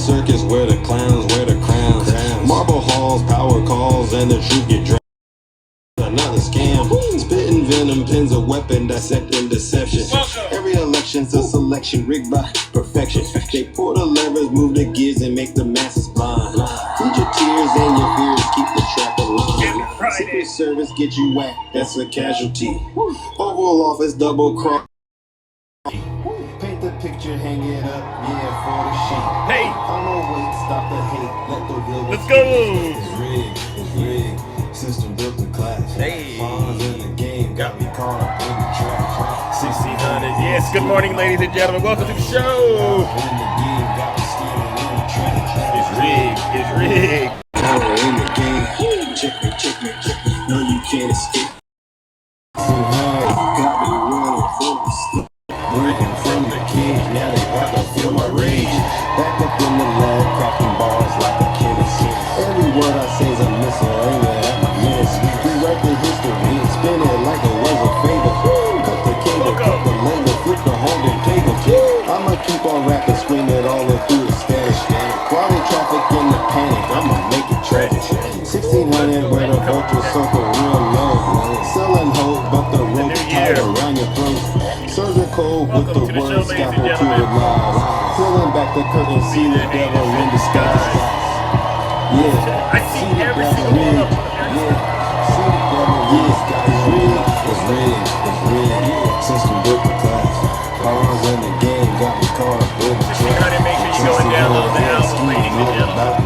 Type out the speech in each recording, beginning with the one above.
circus where the clowns wear the crowns. Marble halls, power calls, and the truth get drowned. Another scam. Spitting venom, pins a weapon, dissecting deception. Every election's a selection rigged by perfection. They pull the levers, move the gears, and make the masses blind. Feed your tears and your fears, keep the trap alive. Secret Service get you whacked, that's a casualty. Oval Office double cross. Paint the picture, hang it up, yeah, for the sheet. Hey! Follow, wait, stop the hate, let the real. Let's go! It's rigged. System built to class. Hey! Bonds in the game, got me caught up in the trash. 1600. Yes, good morning, ladies and gentlemen. Welcome to the show. In the game, got me stealing in the trash. It's rigged. It's rigged. Power in the game. Check me, check me, check me. No, you can't escape. Got me running from the stick. Breaking from the cage, now they about to feel my rage. Back up in the lab, cracking bars like a chemist. Every word I say is a missile, aiming at my miss. Rewrite the history, spin it like it was a favor. Cut the cable, cut the label, flip the holding table. I'ma keep on rapping, scream it all in through the static. While they traffic in the panic, I'ma make it tragic. 1600 where the vulture circle real low. Selling hope, but the rope's tied around your throat. Surgical with the word scalpel to the lies. Pulling back the curtain, see the devil in disguise. Yeah, I see every single one of them. yeah, see the devil in disguise. It's rigged, it's rigged. System built the class. Pawns in the game, got me caught up in the trap. 1600, make sure you go and download the album, ladies and gentlemen.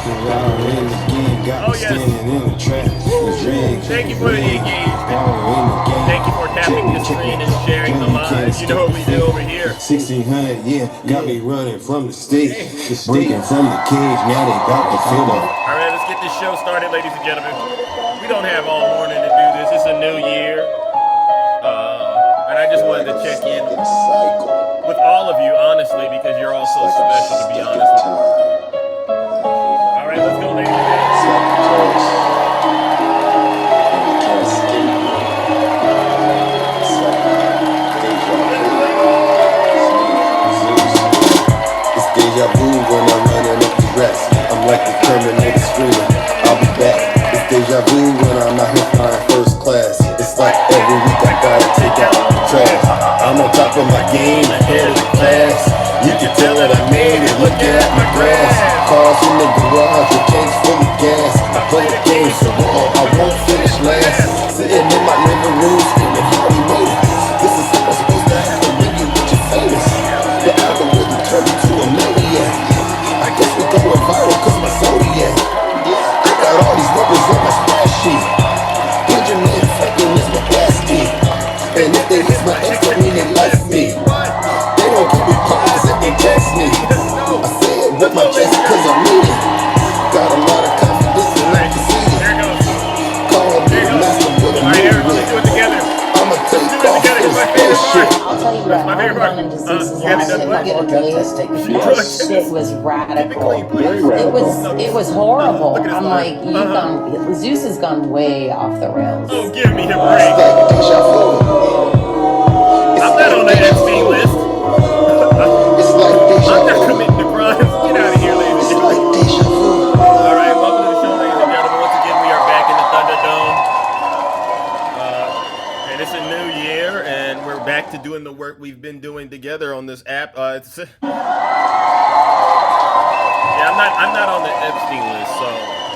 Power in the game, got me standing in the trap. It's rigged. Thank you for the engagement. Power in the game. Thank you for tapping the screen and sharing the live. You know what we do over here. 1600, yeah, got me running from the state. Breaking from the cage, now they got the fill up. All right, let's get this show started, ladies and gentlemen. We don't have all morning to do this. It's a new year. And I just wanted to check in with all of you, honestly, because you're all so special, to be honest with you. All right, let's go, ladies and gentlemen. Deja vu when I'm running up the rest. I'm like the Terminator screaming, I'll be back. It's deja vu when I'm out here flying first class. It's like every week I gotta take out the trash. I'm on top of my game, ahead of the class. You can tell that I made it, look at my grass. Cars in the garage with tanks full of gas. I play the game so long, I won't finish last. Sitting in my living room, screaming, how we made it. This is how it's supposed to happen when you get your famous. The algorithm turned me to a maniac. I guess we going viral cause my Zodiac. I got all these numbers on my splash sheet. Benjamin Franklin is my plastic. And if they hit my ex, that mean they left me. They don't give me pause if they text me. I say it with my chest cause I mean it. Got a lot of confidence and I can see it. Call me the master with a movement. I'ma take off this bullshit. I'll tell you what, I've done in diseases last year. That shit was radical. It was horrible. I'm like, Zeus has gone way off the rails. Oh, give me a break. I'm not on the Epstein list. I'm not committing the crimes. Get out of here, ladies and gentlemen. All right, welcome to the show, ladies and gentlemen. Once again, we are back in the Thunderdome. And it's a new year, and we're back to doing the work we've been doing together on this app. I'm not on the Epstein list, so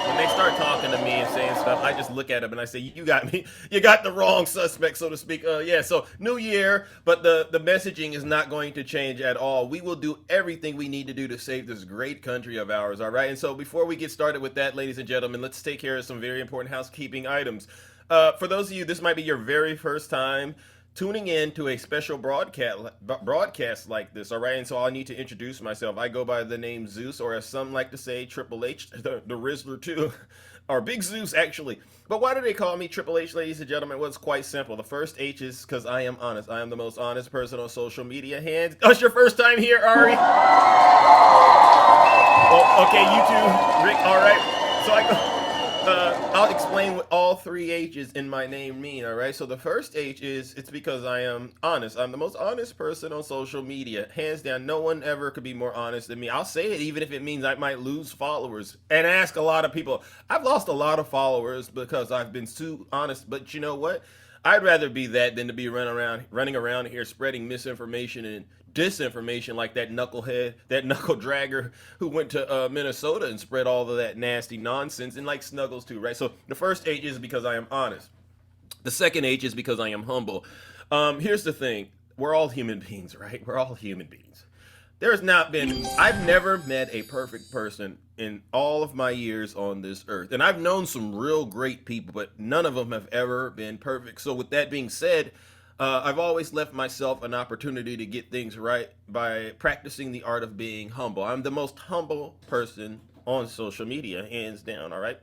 when they start talking to me and saying stuff, I just look at them and I say, you got me, you got the wrong suspect, so to speak. Yeah, so new year, but the messaging is not going to change at all. We will do everything we need to do to save this great country of ours, all right? And so before we get started with that, ladies and gentlemen, let's take care of some very important housekeeping items. For those of you, this might be your very first time tuning in to a special broadcast like this, all right? And so I need to introduce myself. I go by the name Zeus, or as some like to say, Triple H, the Rizzler too, or Big Zeus, actually. But why do they call me Triple H, ladies and gentlemen? Well, it's quite simple. The first H is because I am honest. I am the most honest person on social media. It's your first time here, Ari? Well, okay, you too, Rick, all right. I'll explain what all three H's in my name mean, all right? So the first H is it's because I am honest. I'm the most honest person on social media. Hands down, no one ever could be more honest than me. I'll say it even if it means I might lose followers and ask a lot of people. I've lost a lot of followers because I've been too honest, but you know what? I'd rather be that than to be running around here spreading misinformation and disinformation like that knucklehead, that knuckle dragger who went to Minnesota and spread all of that nasty nonsense, and like Snuggles too, right? So the first H is because I am honest. The second H is because I am humble. Here's the thing: we're all human beings, right? We're all human beings. I've never met a perfect person in all of my years on this earth. And I've known some real great people, but none of them have ever been perfect. So, with that being said, I've always left myself an opportunity to get things right by practicing the art of being humble. I'm the most humble person on social media, hands down, all right?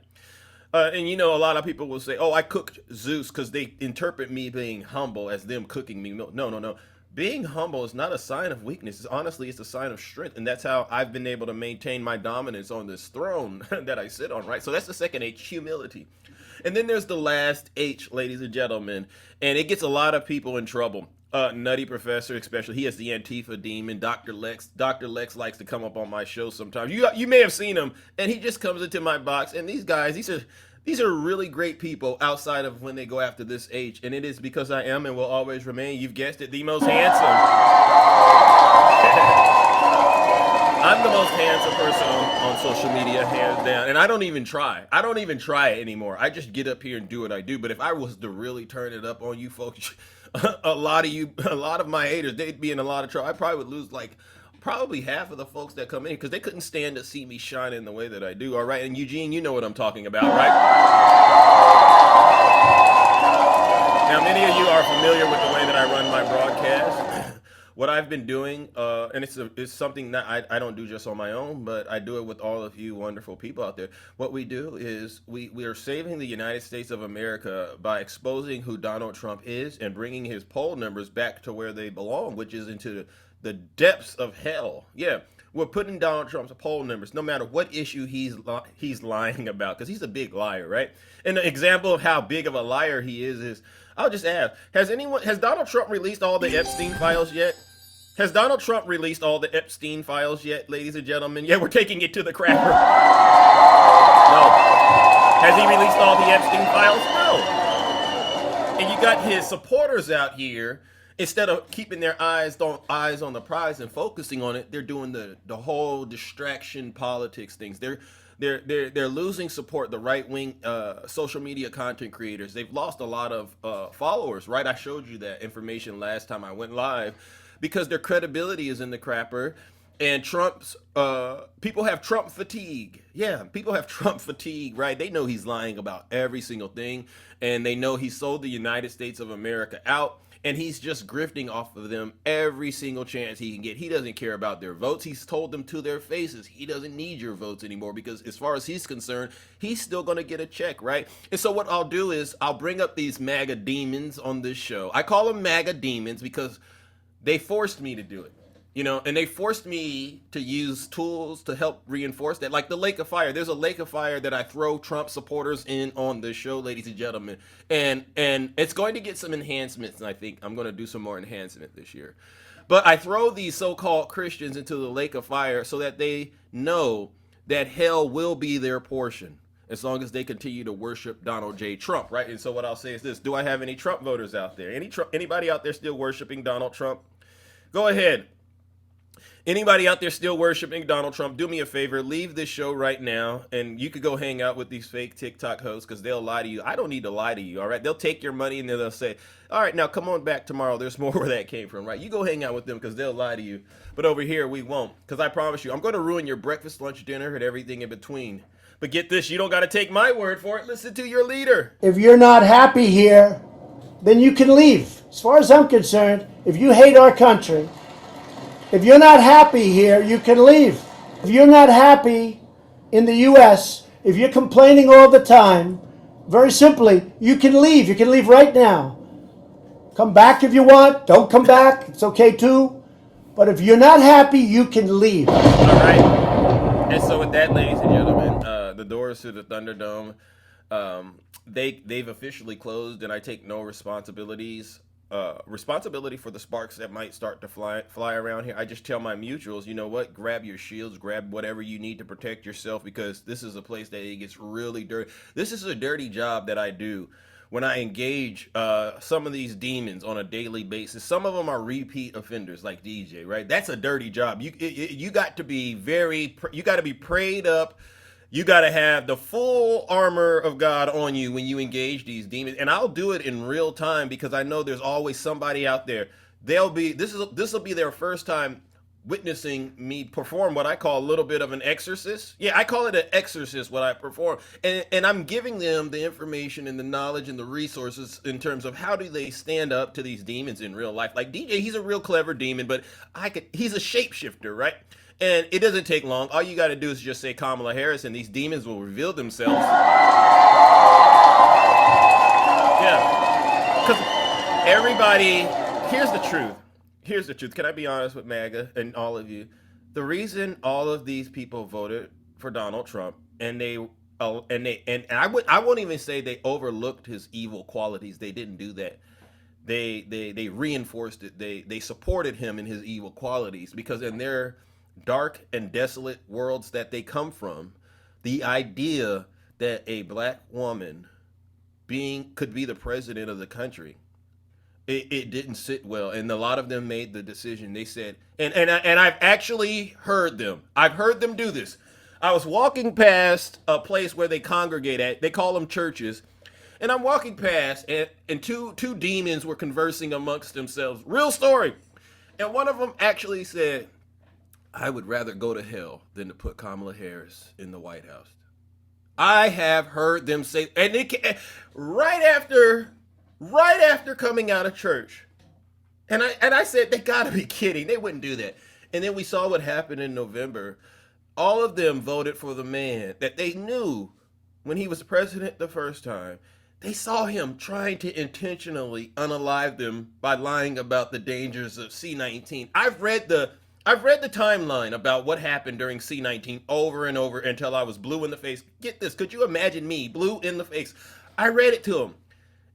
And you know, a lot of people will say, "Oh, I cooked Zeus," because they interpret me being humble as them cooking me. No, no, no. Being humble is not a sign of weakness. Honestly, it's a sign of strength, and that's how I've been able to maintain my dominance on this throne that I sit on. Right. So that's the second H, humility. And then there's the last H, ladies and gentlemen, and it gets a lot of people in trouble. Nutty Professor, especially, he has the Antifa demon. Dr. Lex. Dr. Lex likes to come up on my show sometimes. You may have seen him, and he just comes into my box. And these guys, these are really great people outside of when they go after this H. And it is because I am and will always remain, you've guessed it, the most handsome. I'm the most handsome person on social media, hands down. And I don't even try. I don't even try it anymore. I just get up here and do what I do. But if I was to really turn it up on you folks, a lot of my haters, they'd be in a lot of trouble. I probably would lose probably half of the folks that come in because they couldn't stand to see me shine in the way that I do. All right. And Eugene, you know what I'm talking about, right? Now, many of you are familiar with the way that I run my broadcast. What I've been doing, and it's something that I don't do just on my own, but I do it with all of you wonderful people out there. What we do is we are saving the United States of America by exposing who Donald Trump is and bringing his poll numbers back to where they belong, which is into the depths of hell. Yeah, we're putting Donald Trump's poll numbers, no matter what issue he's lying about, because he's a big liar, right? And an example of how big of a liar he is I'll just ask, has Donald Trump released all the Epstein files yet? Has Donald Trump released all the Epstein files yet, ladies and gentlemen? Yeah, we're taking it to the crapper. No. Has he released all the Epstein files? No. And you got his supporters out here, instead of keeping their eyes on the prize and focusing on it, they're doing the whole distraction politics things. They're losing support. The right wing social media content creators, they've lost a lot of followers. Right, I showed you that information last time I went live, because their credibility is in the crapper, and people have Trump fatigue. Yeah, people have Trump fatigue. Right, they know he's lying about every single thing, and they know he sold the United States of America out. And he's just grifting off of them every single chance he can get. He doesn't care about their votes. He's told them to their faces, he doesn't need your votes anymore, because as far as he's concerned, he's still going to get a check, right? And so what I'll do is I'll bring up these MAGA demons on this show. I call them MAGA demons because they forced me to do it. You know, and they forced me to use tools to help reinforce that. Like the Lake of Fire. There's a Lake of Fire that I throw Trump supporters in on this show, ladies and gentlemen. And it's going to get some enhancements, and I think I'm going to do some more enhancement this year. But I throw these so-called Christians into the Lake of Fire so that they know that hell will be their portion as long as they continue to worship Donald J. Trump, right? And so what I'll say is this. Do I have any Trump voters out there? Anybody out there still worshiping Donald Trump? Go ahead. Anybody out there still worshiping Donald Trump, do me a favor, leave this show right now, and you could go hang out with these fake TikTok hosts because they'll lie to you. I don't need to lie to you, all right? They'll take your money and then they'll say, all right, now come on back tomorrow. There's more where that came from, right? You go hang out with them because they'll lie to you. But over here, we won't, because I promise you, I'm going to ruin your breakfast, lunch, dinner, and everything in between. But get this, you don't got to take my word for it. Listen to your leader. If you're not happy here, then you can leave. As far as I'm concerned, if you hate our country, if you're not happy here, you can leave. If you're not happy in the U.S., if you're complaining all the time, very simply, you can leave. You can leave right now. Come back if you want. Don't come back. It's okay too. But if you're not happy, you can leave. All right. And so with that, ladies and gentlemen, the doors to the Thunderdome They've officially closed, and I take no responsibility for the sparks that might start to fly around here. I just tell my mutuals, you know what? Grab your shields, grab whatever you need to protect yourself, because this is a place that it gets really dirty. This is a dirty job that I do when I engage some of these demons on a daily basis. Some of them are repeat offenders, like DJ, right? That's a dirty job. You got to be you got to be prayed up. You got to have the full armor of God on you when you engage these demons. And I'll do it in real time, because I know there's always somebody out there. This will be their first time witnessing me perform what I call a little bit of an exorcist. Yeah, I call it an exorcist, what I perform. And I'm giving them the information and the knowledge and the resources in terms of how do they stand up to these demons in real life. Like DJ, he's a real clever demon, but he's a shapeshifter, right? And it doesn't take long. All you got to do is just say Kamala Harris, and these demons will reveal themselves. Yeah. Because everybody, here's the truth. Here's the truth. Can I be honest with MAGA and all of you? The reason all of these people voted for Donald Trump, and I won't even say they overlooked his evil qualities. They didn't do that. They reinforced it. They supported him in his evil qualities, because in their dark and desolate worlds that they come from, the idea that a black woman could be the president of the country, it didn't sit well. And a lot of them made the decision. They said, and I've actually heard them. I've heard them do this. I was walking past a place where they congregate at. They call them churches. And I'm walking past, and two demons were conversing amongst themselves. Real story. And one of them actually said, I would rather go to hell than to put Kamala Harris in the White House. I have heard them say, and right after coming out of church, and I said, they gotta be kidding. They wouldn't do that. And then we saw what happened in November. All of them voted for the man that they knew when he was president the first time. They saw him trying to intentionally unalive them by lying about the dangers of C-19. I've read the timeline about what happened during C-19 over and over until I was blue in the face. Get this, could you imagine me blue in the face? I read it to them,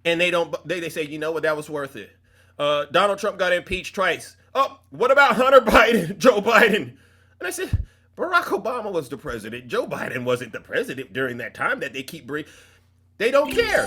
and they say, you know what, that was worth it. Donald Trump got impeached twice. Oh, what about Hunter Biden, Joe Biden? And I said, Barack Obama was the president. Joe Biden wasn't the president during that time that they keep bringing. They don't care.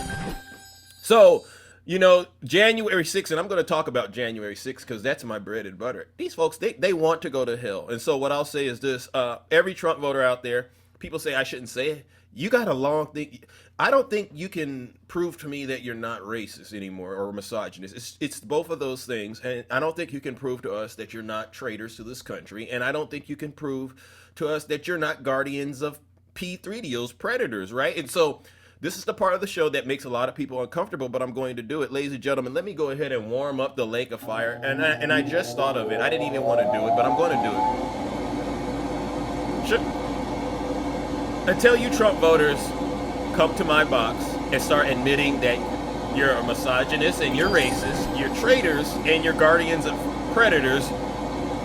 So, January 6th, and I'm going to talk about January 6th because that's my bread and butter. These folks, they want to go to hell. And so what I'll say is this. Every Trump voter out there, people say I shouldn't say it. You got a long thing. I don't think you can prove to me that you're not racist anymore or misogynist. It's both of those things. And I don't think you can prove to us that you're not traitors to this country. And I don't think you can prove to us that you're not guardians of P3DOs, predators, right? And so this is the part of the show that makes a lot of people uncomfortable, but I'm going to do it. Ladies and gentlemen, let me go ahead and warm up the lake of fire. And I just thought of it. I didn't even want to do it, but I'm going to do it. Until you Trump voters come to my box and start admitting that you're a misogynist and you're racist, you're traitors and you're guardians of predators,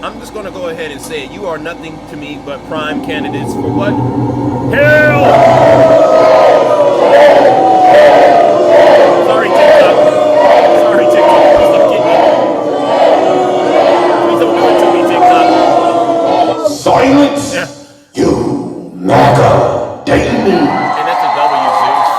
I'm just going to go ahead and say it. You are nothing to me but prime candidates for what? Hell! Sorry, TikTok. Please don't get me. Please don't do it to me, TikTok. Silence! Yeah. You MAGA demon! And that's a W, Zeus.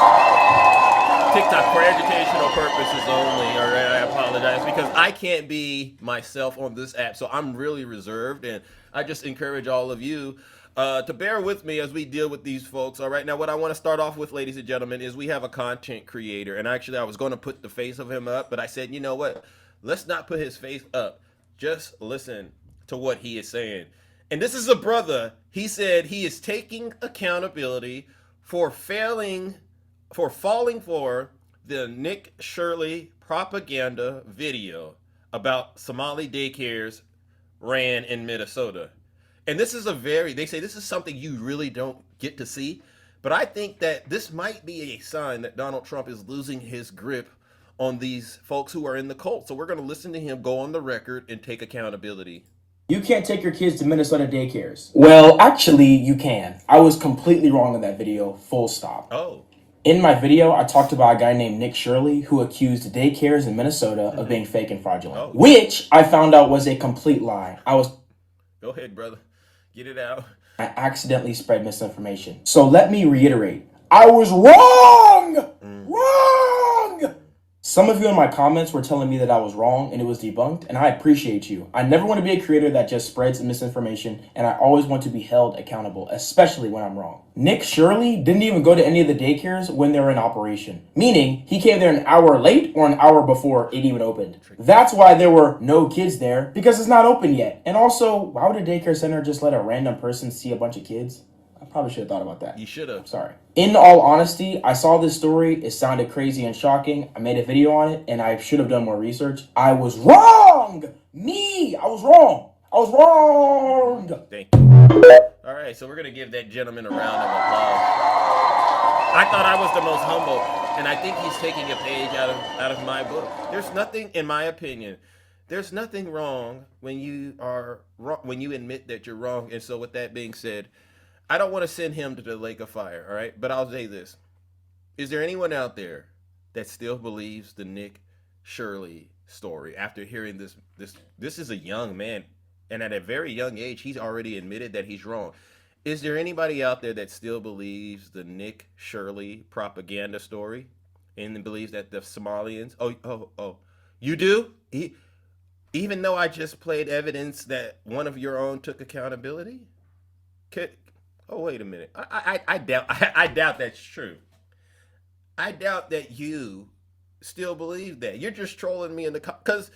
TikTok for educational purposes only. All right, I apologize because I can't be myself on this app, so I'm really reserved, and I just encourage all of you to bear with me as we deal with these folks. All right, now what I want to start off with, ladies and gentlemen, is we have a content creator, and actually I was going to put the face of him up, but I said, you know what? Let's not put his face up. Just listen to what he is saying. And this is a brother. He said he is taking accountability for falling for the Nick Shirley propaganda video about Somali daycares ran in Minnesota. And this is they say this is something you really don't get to see. But I think that this might be a sign that Donald Trump is losing his grip on these folks who are in the cult. So we're going to listen to him go on the record and take accountability. You can't take your kids to Minnesota daycares. Well, actually, you can. I was completely wrong in that video, full stop. Oh. In my video, I talked about a guy named Nick Shirley who accused daycares in Minnesota of being fake and fraudulent, which I found out was a complete lie. Go ahead, brother. Get it out. I accidentally spread misinformation. So let me reiterate. I was wrong! Wrong! Some of you in my comments were telling me that I was wrong and it was debunked, and I appreciate you. I never want to be a creator that just spreads misinformation, and I always want to be held accountable, especially when I'm wrong. Nick Shirley didn't even go to any of the daycares when they were in operation, meaning he came there an hour late or an hour before it even opened. That's why there were no kids there, because it's not open yet. And also, why would a daycare center just let a random person see a bunch of kids? I probably should have thought about that. You should have. Sorry. In all honesty, I saw this story. It sounded crazy and shocking. I made a video on it, and I should have done more research. I was wrong! I was wrong! I was wrong! Thank you. All right, so we're going to give that gentleman a round of applause. I thought I was the most humble, and I think he's taking a page out of my book. There's nothing, in my opinion, there's nothing wrong when you are wrong, when you admit that you're wrong. And so with that being said, I don't want to send him to the lake of fire, all right? But I'll say this. Is there anyone out there that still believes the Nick Shirley story after hearing this? This is a young man, and at a very young age, he's already admitted that he's wrong. Is there anybody out there that still believes the Nick Shirley propaganda story and believes that the Somalians... Oh, you do? Even though I just played evidence that one of your own took accountability? Oh, wait a minute. I doubt that's true. I doubt that you still believe that. You're just trolling me in the because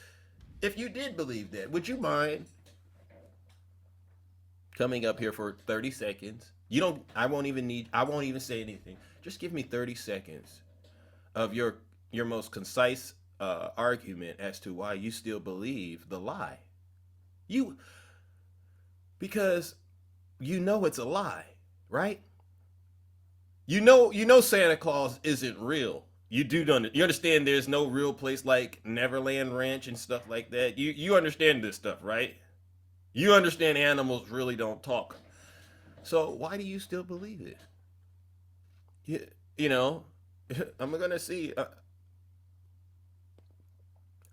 if you did believe that, would you mind coming up here for 30 seconds? I won't even say anything. Just give me 30 seconds of your most concise argument as to why you still believe the lie. Because you know it's a lie, right? You know Santa Claus isn't real. You understand there's no real place like Neverland Ranch and stuff like that. You understand this stuff, right? You understand animals really don't talk. So why do you still believe it? I'm gonna see.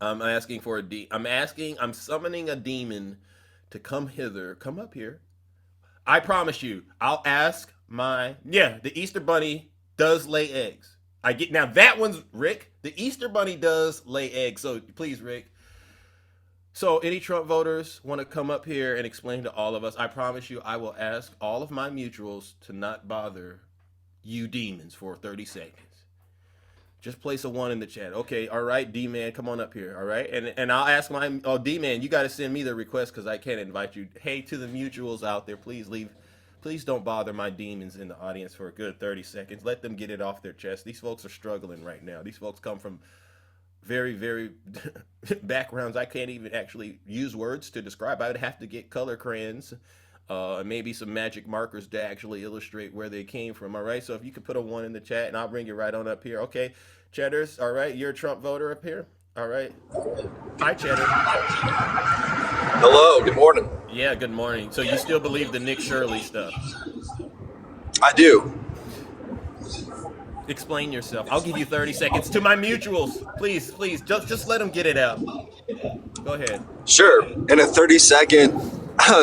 I'm summoning a demon to come hither. Come up here. I promise you, I'll ask the Easter Bunny does lay eggs. Now that one's Rick. The Easter Bunny does lay eggs. So please, Rick. So any Trump voters want to come up here and explain to all of us, I promise you, I will ask all of my mutuals to not bother you demons for 30 seconds. Just place a 1 in the chat. Okay, all right, D-Man, come on up here, all right? And I'll ask D-Man, you got to send me the request because I can't invite you. Hey, to the mutuals out there, please leave. Please don't bother my demons in the audience for a good 30 seconds. Let them get it off their chest. These folks are struggling right now. These folks come from very, very backgrounds I can't even actually use words to describe. I would have to get color crayons, maybe some magic markers to actually illustrate where they came from. All right, so if you could put a 1 in the chat and I'll bring you right on up here. Okay, Cheddars, all right, you're a Trump voter up here. All right. Hi, Cheddar. Hello, good morning. Yeah, good morning. So you still believe the Nick Shirley stuff? I do. Explain yourself. I'll give you 30 seconds to my mutuals. Please, just let them get it out. Go ahead. Sure. In a 30-second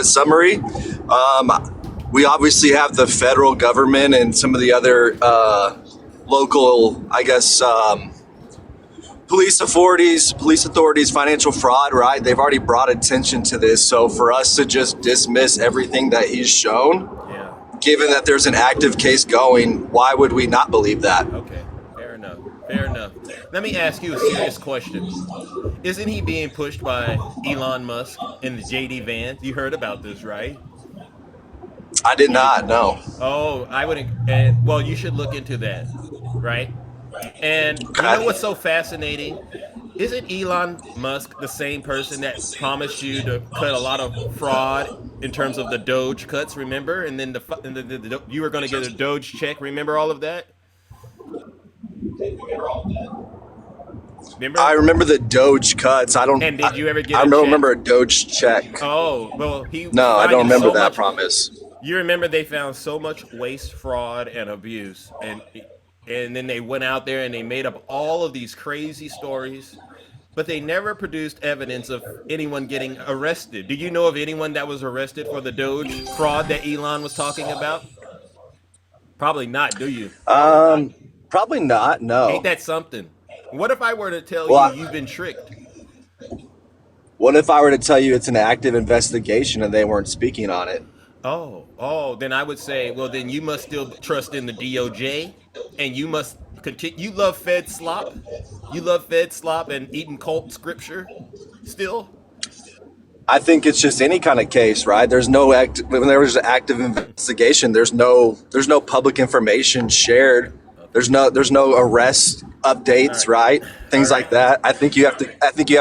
summary, we obviously have the federal government and some of the other local, police authorities, financial fraud, right? They've already brought attention to this. So for us to just dismiss everything that he's shown, given that there's an active case going, why would we not believe that? Okay, fair enough. Let me ask you a serious question. Isn't he being pushed by Elon Musk in the JD Vance? You heard about this, right? I did not, no. Oh, I wouldn't. Well, you should look into that, right? And you know what's so fascinating? Isn't Elon Musk the same person that promised you to cut a lot of fraud in terms of the Doge cuts, remember? And then you were going to get a Doge check, remember all of that? Remember? I remember the Doge cuts. And did you ever get I don't remember a Doge check. Oh, well, No, I don't remember that promise. You remember they found so much waste, fraud, and abuse, and and then they went out there and they made up all of these crazy stories, but they never produced evidence of anyone getting arrested. Do you know of anyone that was arrested for the Doge fraud that Elon was talking about? Probably not, do you? Probably not. Ain't No. that something? What if I were to tell Well, you I- you've been tricked? what if I were to tell you it's an active investigation and they weren't speaking on it? Oh, then I would say, well, then you must still trust in the DOJ, and you must continue. You love Fed slop. You love Fed slop and eating cult scripture still? I think it's just any kind of case, right? There's no act when there was an active investigation. There's no public information shared. Okay. There's no arrest All updates, right. right? All Things right. like that. I think you have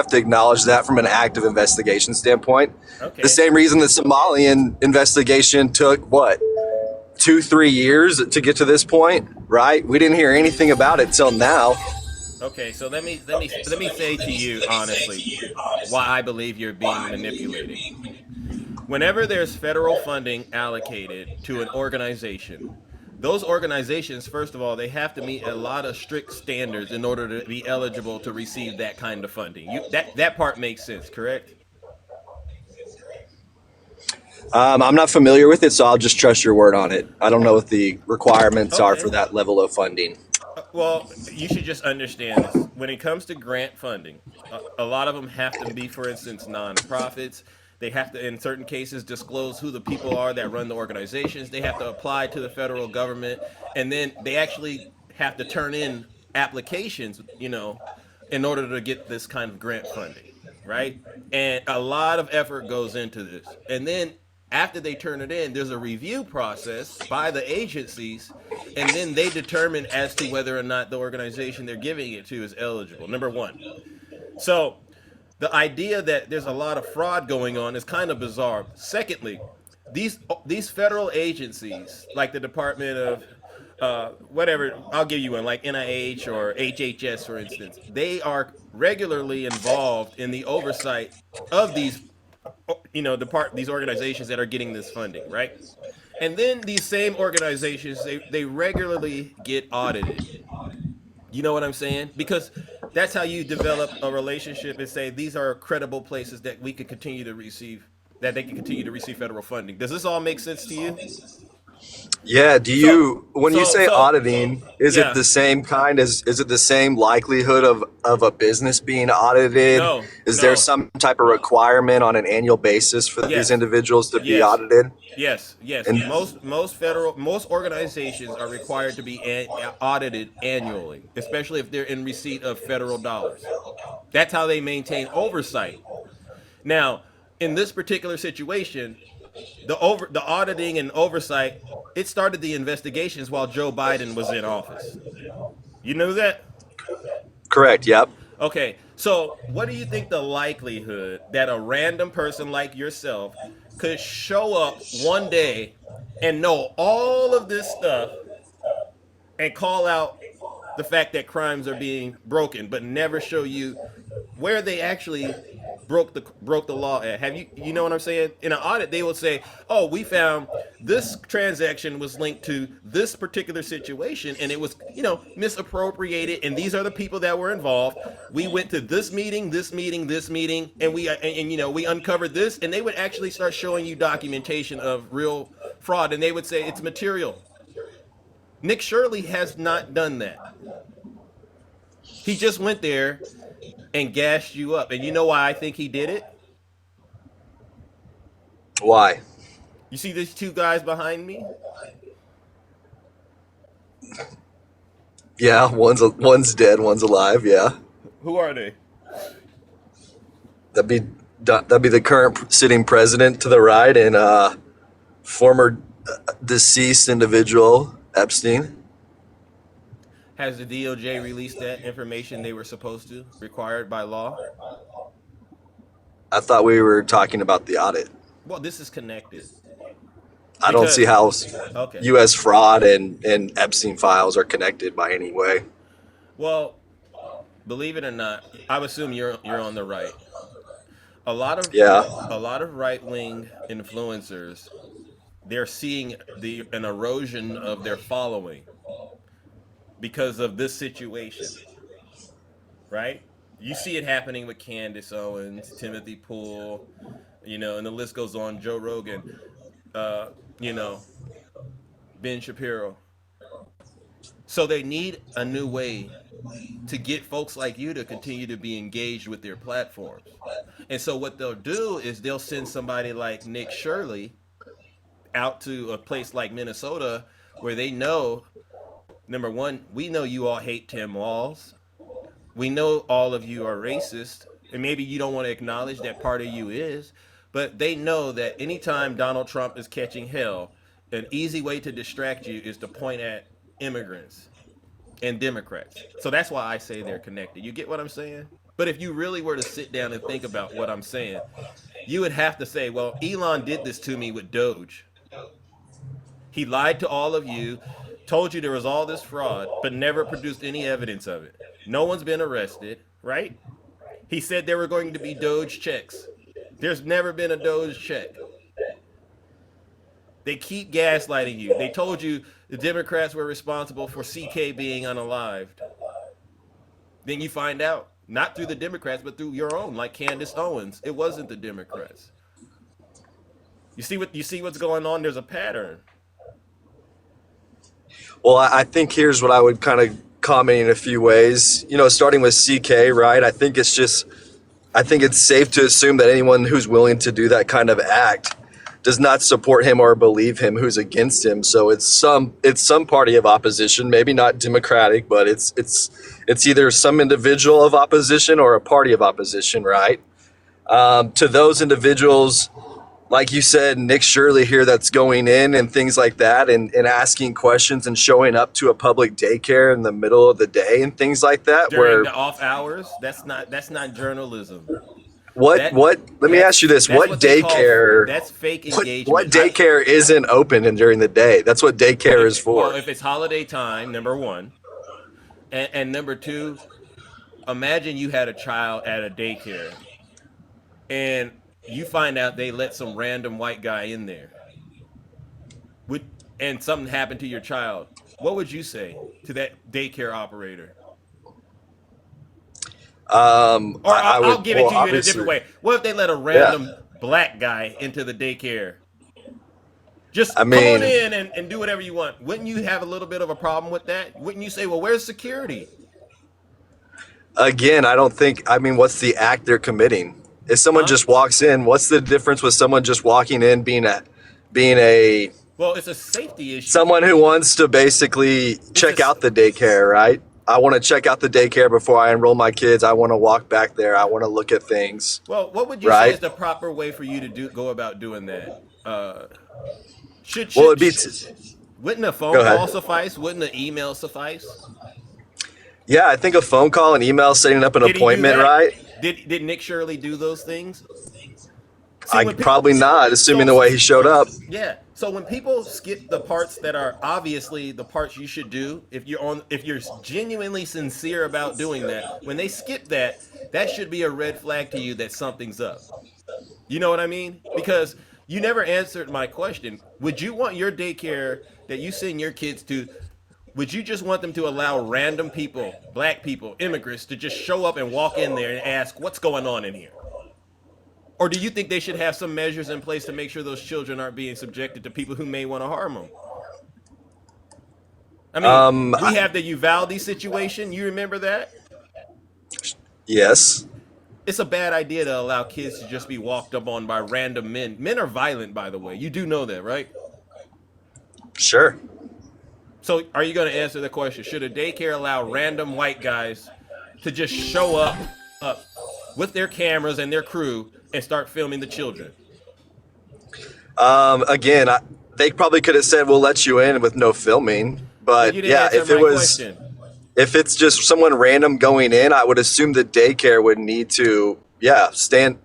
to acknowledge that from an active investigation standpoint. The Okay. same reason the Somalian investigation took what 2-3 years to get to this point, right? We didn't hear anything about it till now. Okay. So let me say to you honestly why I believe you're being manipulated. Whenever there's federal funding allocated to an organization, those organizations, first of all, they have to meet a lot of strict standards in order to be eligible to receive that kind of funding. That part makes sense, correct? I'm not familiar with it, so I'll just trust your word on it. I don't know what the requirements are for Okay. that level of funding. Well, you should just understand this. When it comes to grant funding, a lot of them have to be, for instance, nonprofits. They have to, in certain cases, disclose who the people are that run the organizations. They have to apply to the federal government, and then they actually have to turn in applications, in order to get this kind of grant funding, right? And a lot of effort goes into this. And then after they turn it in, there's a review process by the agencies, and then they determine as to whether or not the organization they're giving it to is eligible. Number one. So the idea that there's a lot of fraud going on is kind of bizarre. Secondly, these federal agencies, like the Department of whatever, I'll give you one, like NIH or HHS, for instance, they are regularly involved in the oversight of these organizations that are getting this funding, right? And then these same organizations, they regularly get audited. You know what I'm saying? Because that's how you develop a relationship and say these are credible places that we could continue to receive, that they can continue to receive federal funding. Does this all make sense to you? Yeah, So, when you so, say so, auditing, is it yeah. the same is it the same likelihood of a business being audited? No, Is there no. some type of requirement on an annual basis for these Yes, individuals to be yes, audited? yes. And Most organizations are required to be audited annually, especially if they're in receipt of federal dollars. That's how they maintain oversight. Now, in this particular situation, the auditing and oversight, it started the investigations while Joe Biden was in office. You know that? correct, yep. Okay, so what do you think the likelihood that a random person like yourself could show up one day and know all of this stuff and call out the fact that crimes are being broken, but never show you where they actually broke the law at? Have you know what I'm saying? In an audit, they will say, "Oh, we found this transaction was linked to this particular situation, and it was misappropriated, and these are the people that were involved. We went to this meeting, this meeting, this meeting, and we uncovered this." And they would actually start showing you documentation of real fraud, and they would say it's material. Nick Shirley has not done that. He just went there and gassed you up. And you know why I think he did it? Why? You see these two guys behind me? Yeah, one's dead, one's alive. Yeah, Who are they? that'd be that'd be the current sitting president to the right and former deceased individual Epstein. Has the DOJ released that information they were supposed to, required by law? I thought we were talking about the audit. Well, this is connected. I don't see Because, how okay. U.S. fraud and Epstein files are connected by any way. Well, believe it or not, I would assume you're on the right. A lot of Yeah. a lot of right wing influencers, they're seeing an erosion of their following. because of this situation, right? You see it happening with Candace Owens, Timothy Poole, and the list goes on. Joe Rogan, uh, you know, Ben Shapiro. So they need a new way to get folks like you to continue to be engaged with their platforms. And so what they'll do is they'll send somebody like Nick Shirley out to a place like Minnesota where they know, number one, we know you all hate Tim Walz. We know all of you are racist, and maybe you don't want to acknowledge that part of you is, but they know that anytime Donald Trump is catching hell, an easy way to distract you is to point at immigrants and Democrats. So that's why I say they're connected. You get what I'm saying? But if you really were to sit down and think about what I'm saying, you would have to say, well, Elon did this to me with Doge. He lied to all of you, told you there was all this fraud, but never produced any evidence of it. No one's been arrested, right? He said there were going to be Doge checks. There's never been a Doge check. They keep gaslighting you. They told you the Democrats were responsible for CK being unalived. Then you find out, not through the Democrats, but through your own, like Candace Owens. It wasn't the Democrats. You see what's going on? There's a pattern. Well, I think here's what I would kind of comment in a few ways. Starting with CK, right? I think it's safe to assume that anyone who's willing to do that kind of act does not support him or believe him who's against him. So it's some party of opposition, maybe not Democratic, but it's either some individual of opposition or a party of opposition, right? To those individuals, like you said, Nick Shirley here, that's going in and things like that, and asking questions and showing up to a public daycare in the middle of the day and things like that. During the off hours, that's not journalism. Let me ask you this: what daycare? That's fake engagement. What daycare isn't open during the day? That's what daycare is for. Well, if it's holiday time, number one, and number two, imagine you had a child at a daycare, and you find out they let some random white guy in there, and something happened to your child. What would you say to that daycare operator? I'll give it to you in a different way. What if they let a random black guy into the daycare? Come on in and do whatever you want. Wouldn't you have a little bit of a problem with that? Wouldn't you say, well, where's security? Again, what's the act they're committing? If someone just walks in, what's the difference with someone just walking in being a well, it's a safety issue. Someone who wants to basically check out the daycare, right? I want to check out the daycare before I enroll my kids. I want to walk back there. I want to look at things. Well, what would you say is the proper way for you to go about doing that? Wouldn't a phone call suffice? Wouldn't an email suffice? Yeah, I think a phone call and email, setting up an appointment, right? Did Nick Shirley do those things? Probably not, assuming the way he showed up. Yeah. So when people skip the parts that are obviously the parts you should do, if you're genuinely sincere about doing that, when they skip that, that should be a red flag to you that something's up. You know what I mean? Because you never answered my question. Would you want your daycare that you send your kids to, would you just want them to allow random people, black people, immigrants, to just show up and walk in there and ask, what's going on in here? Or do you think they should have some measures in place to make sure those children aren't being subjected to people who may want to harm them? I mean, we have the Uvalde situation. You remember that? Yes. It's a bad idea to allow kids to just be walked up on by random men. Men are violent, by the way. You do know that, right? Sure. So are you going to answer the question? Should a daycare allow random white guys to just show up with their cameras and their crew and start filming the children? Again, they probably could have said, we'll let you in with no filming. But yeah, if it's just someone random going in, I would assume the daycare would need to, stand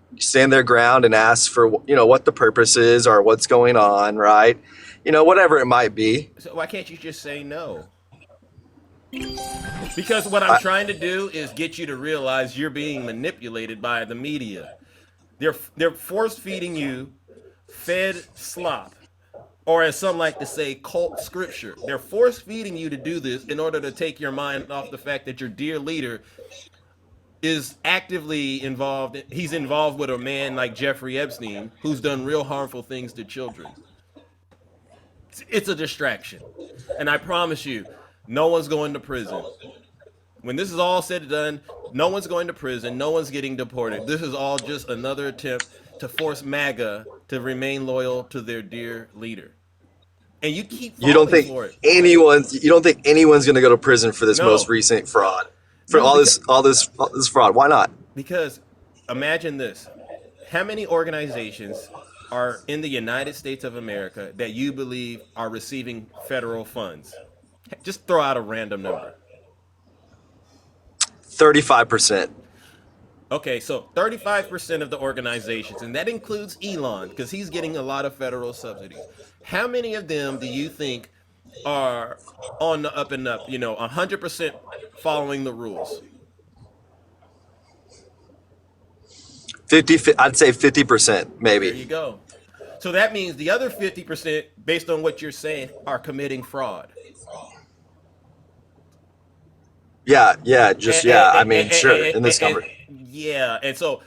their ground and ask for, what the purpose is or what's going on, right? Whatever it might be. So why can't you just say no? Because what I'm trying to do is get you to realize you're being manipulated by the media. They're force feeding you fed slop. or as some like to say, cult scripture. They're force feeding you to do this in order to take your mind off the fact that your dear leader is actively involved. He's involved with a man like Jeffrey Epstein, who's done real harmful things to children. It's a distraction. And I promise you, no one's going to prison. When this is all said and done, no one's going to prison. No one's getting deported. This is all just another attempt to force MAGA to remain loyal to their dear leader. And you keep falling for it. You don't think anyone's going to go to prison for this No. most recent fraud? For No, all this fraud. Why not? Because imagine this. How many organizations are in the United States of America that you believe are receiving federal funds? Just throw out a random number. 35%. Okay, so 35% of the organizations, and that includes Elon, because he's getting a lot of federal subsidies. How many of them do you think are on the up and up, 100% following the rules? 50, I'd say 50%, maybe. There you go. So that means the other 50%, based on what you're saying, are committing fraud. Yeah, I mean, sure, in this number. Yeah, and so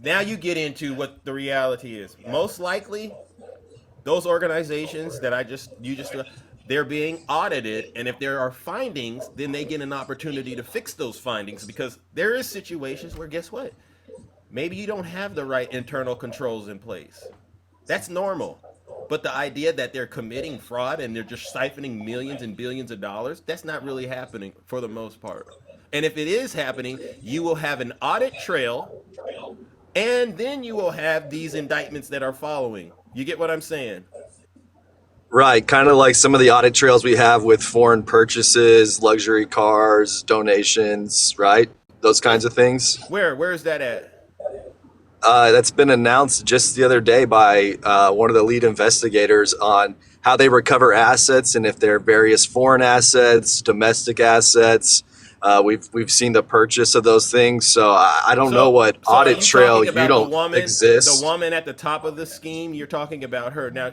now you get into what the reality is. Most likely, those organizations that they're being audited, and if there are findings, then they get an opportunity to fix those findings, because there is situations where, guess what? Maybe you don't have the right internal controls in place. That's normal. But the idea that they're committing fraud and they're just siphoning millions and billions of dollars, that's not really happening for the most part. And if it is happening, you will have an audit trail, and then you will have these indictments that are following. You get what I'm saying? Right, kind of like some of the audit trails we have with foreign purchases, luxury cars, donations, right? Those kinds of things. Where is that at? That's been announced just the other day by one of the lead investigators on how they recover assets, and if they're various foreign assets, domestic assets. We've seen the purchase of those things, so I don't know what audit trail you don't exist. The woman at the top of the scheme, you're talking about her now,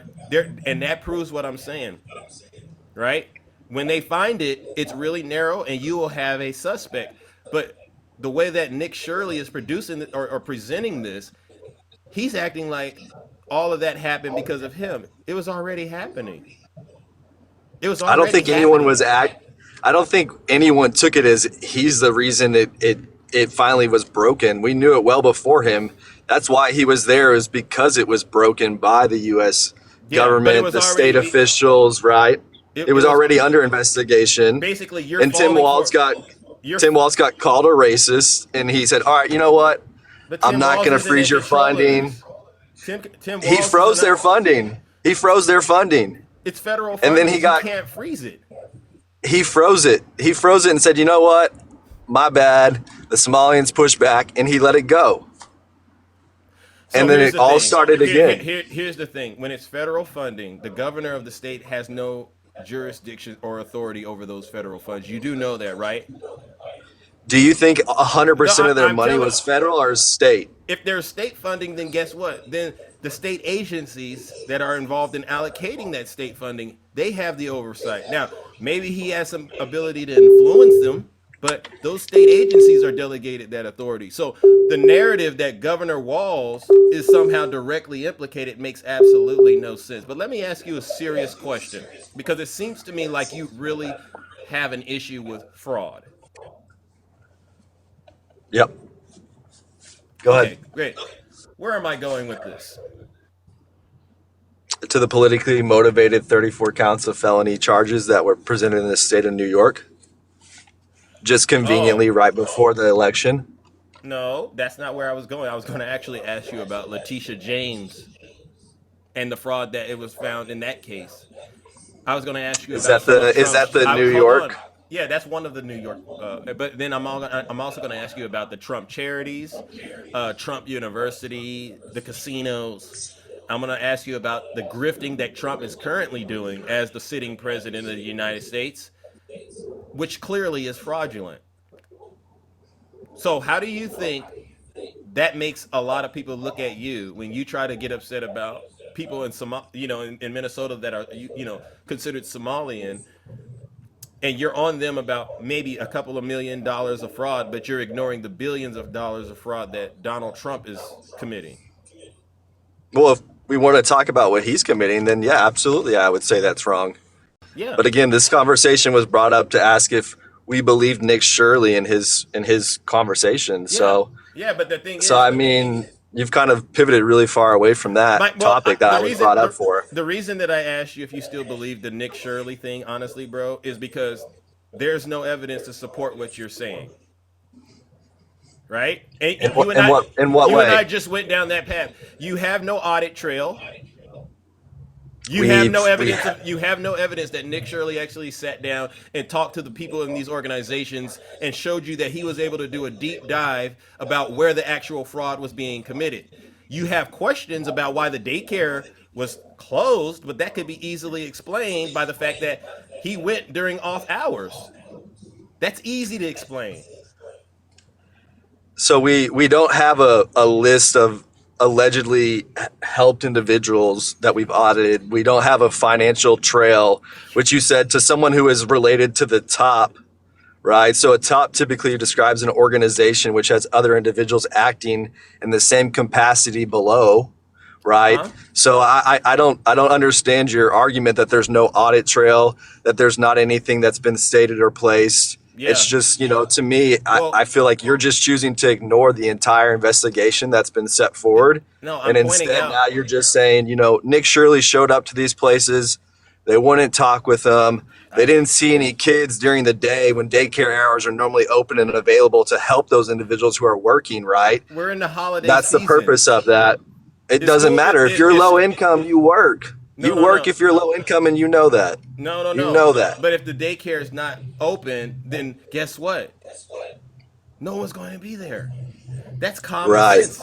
and that proves what I'm saying, right? When they find it, it's really narrow, and you will have a suspect. But the way that Nick Shirley is producing or presenting this, he's acting like all of that happened because of him. It was already happening. I don't think anyone took it as he's the reason it finally was broken. We knew it well before him. That's why he was there, is because it was broken by the U.S. government, the state officials, right? It was already under investigation. Basically, Tim Walz got called a racist, and he said, "All right, you know what? I'm not going to freeze your funding." He froze their funding. It's federal funding. And then he can't freeze it. He froze it. And said, "You know what? My bad." The Somalians pushed back, and he let it go. So and then it all started again. Here's the thing. When it's federal funding, the governor of the state has no jurisdiction or authority over those federal funds. You do know that, right? Do you think 100% of their money was federal or state? If there's state funding, then guess what? Then the state agencies that are involved in allocating that state funding, they have the oversight. Now, maybe he has some ability to influence them, but those state agencies are delegated that authority. So the narrative that Governor Walz is somehow directly implicated makes absolutely no sense. But let me ask you a serious question, because it seems to me like you really have an issue with fraud. Yep. Go ahead. Great. Where am I going with this? To the politically motivated 34 counts of felony charges that were presented in the state of New York, just conveniently right before the election. No, that's not where I was going. I was going to actually ask you about Letitia James and the fraud that it was found in that case. I was going to ask you about is that the New York? Yeah, that's one of the New York. But then I'm also going to ask you about the Trump charities, Trump University, the casinos. I'm going to ask you about the grifting that Trump is currently doing as the sitting president of the United States, which clearly is fraudulent. So how do you think that makes a lot of people look at you when you try to get upset about people in in Minnesota that are considered Somalian, and you're on them about maybe a couple of $1 million of fraud, but you're ignoring the billions of dollars of fraud that Donald Trump is committing. Well, if we want to talk about what he's committing, then yeah, absolutely, I would say that's wrong. Yeah. But again, this conversation was brought up to ask if we believed Nick Shirley in his conversation. Yeah. So yeah, but the thing is, I mean, you've kind of pivoted really far away from that topic that I was brought up for. The reason that I asked you if you still believe the Nick Shirley thing, honestly, bro, is because there's no evidence to support what you're saying. Right? And in what you way? and I just went down that path. You have no audit trail. You have no evidence that Nick Shirley actually sat down and talked to the people in these organizations and showed you that he was able to do a deep dive about where the actual fraud was being committed. You have questions about why the daycare was closed, but that could be easily explained by the fact that he went during off hours. That's easy to explain. So we don't have a list of allegedly helped individuals that we've audited. We don't have a financial trail, which you said to someone who is related to the top, right? So a top typically describes an organization which has other individuals acting in the same capacity below, right? Uh-huh. So I don't understand your argument that there's no audit trail, that there's not anything that's been stated or placed. Yeah. It's just, to me, I feel like you're just choosing to ignore the entire investigation that's been set forward. No, I'm and instead now you're just saying, Nick Shirley showed up to these places. They wouldn't talk with them. They didn't see any kids during the day when daycare hours are normally open and available to help those individuals who are working, right? We're in the holiday That's season. the purpose of that. It doesn't matter. If you're low income, you work. If you're low income and you know that. No. You know that. But if the daycare is not open, then guess what? No one's going to be there. That's common sense.